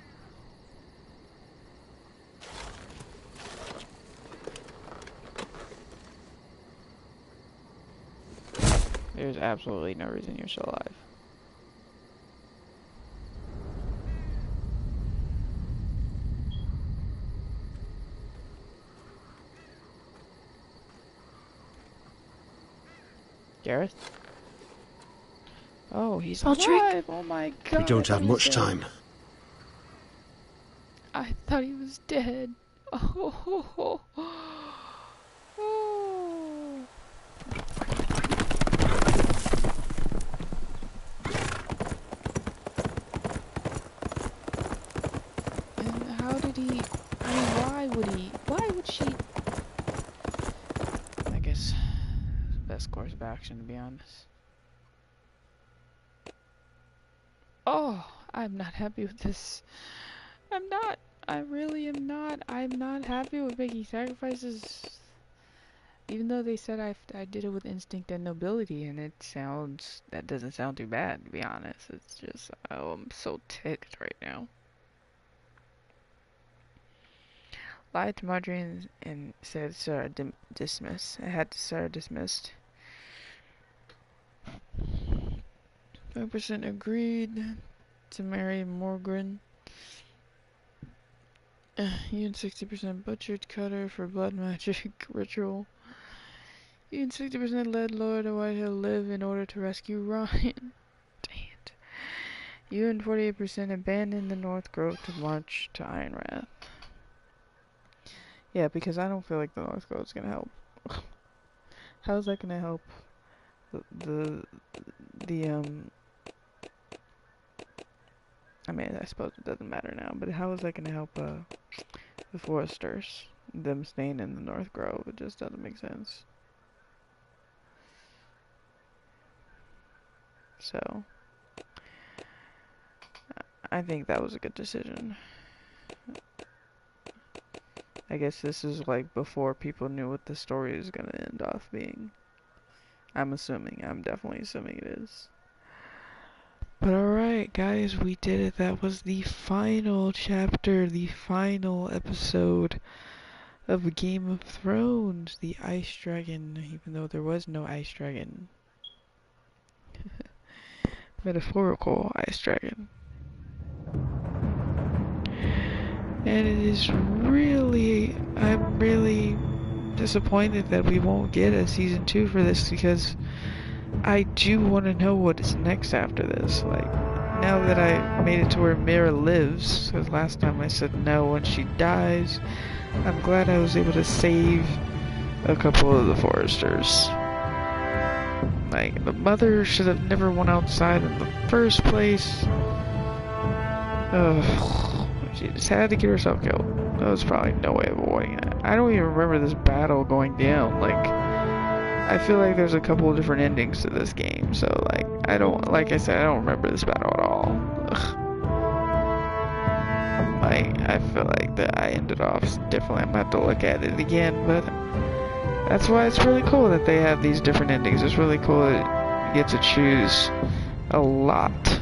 There's absolutely no reason you're still alive. Gareth? Oh, he's alive! Oh my god! We don't have much time. I thought he was dead. Oh. And how did he... I mean, why would he... Why would she... I guess... Best course of action, to be honest. Oh, I'm not happy with this. I'm not. I really am not. I'm not happy with making sacrifices. Even though they said I did it with instinct and nobility, and that doesn't sound too bad, to be honest. It's just, oh, I'm so ticked right now. Lied to Marjorie and said Sarah dismissed. I had Sarah dismissed. 5% agreed to marry Morgan. Even 60% butchered cutter for blood magic ritual. Even 60% led Lord of Whitehill live in order to rescue Ryan. Dang it. You and 48% abandon the North Grove to march to Ironrath. Yeah, because I don't feel like the North Grove's gonna help. How is that gonna help I mean, I suppose it doesn't matter now, but how is that gonna help the Foresters? Them staying in the North Grove, it just doesn't make sense. So, I think that was a good decision. I guess this is like before people knew what the story is gonna end off being. I'm assuming. I'm definitely assuming it is. But alright, guys, we did it. That was the final chapter, the final episode of Game of Thrones, the Ice Dragon, even though there was no Ice Dragon. Metaphorical Ice Dragon. And it is really, I'm really disappointed that we won't get a season 2 for this, because I do want to know what is next after this. Like, now that I made it to where Mira lives, because last time I said no when she dies, I'm glad I was able to save a couple of the Foresters. Like, the mother should have never went outside in the first place. Ugh. She just had to get herself killed. There was probably no way of avoiding it. I don't even remember this battle going down. Like, I feel like there's a couple of different endings to this game. So, like, like I said, I don't remember this battle at all. Ugh. Like, I feel like that I ended off differently. I'm gonna have to look at it again, but that's why it's really cool that they have these different endings. It's really cool that you get to choose a lot.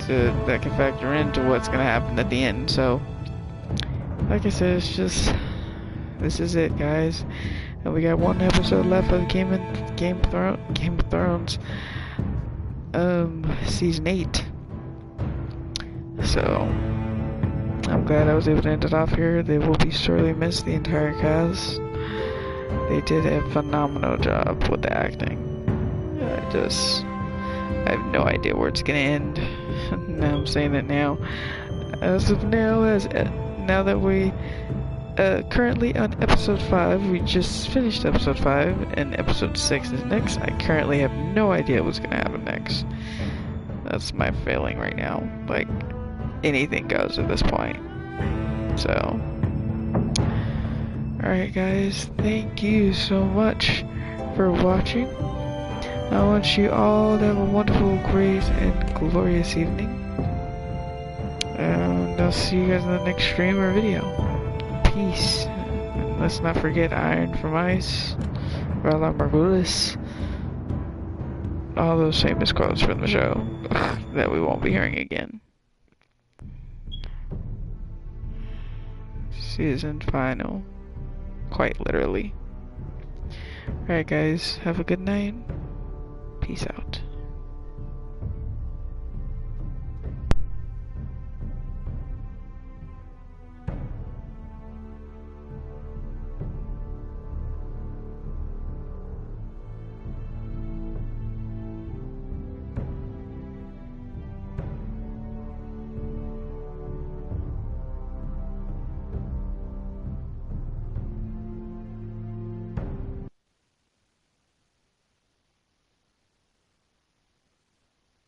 That can factor into what's gonna happen at the end. So, like I said, it's just, this is it, guys, and we got one episode left of Game of Thrones, season 8. So, I'm glad I was able to end it off here. They will be sorely missed, the entire cast. They did a phenomenal job with the acting. I have no idea where it's gonna end. Now I'm saying it now. As of now, now that we currently on episode 5, we just finished episode 5, and episode 6 is next. I currently have no idea what's gonna happen next. That's my feeling right now. Like, anything goes at this point. So, alright guys, thank you so much for watching. I want you all to have a wonderful, great, and glorious evening. And I'll see you guys in the next stream or video. Peace. And let's not forget Iron from Ice, Rala Margulis, all those famous quotes from the show that we won't be hearing again. Season final. Quite literally. Alright guys, have a good night. Peace out.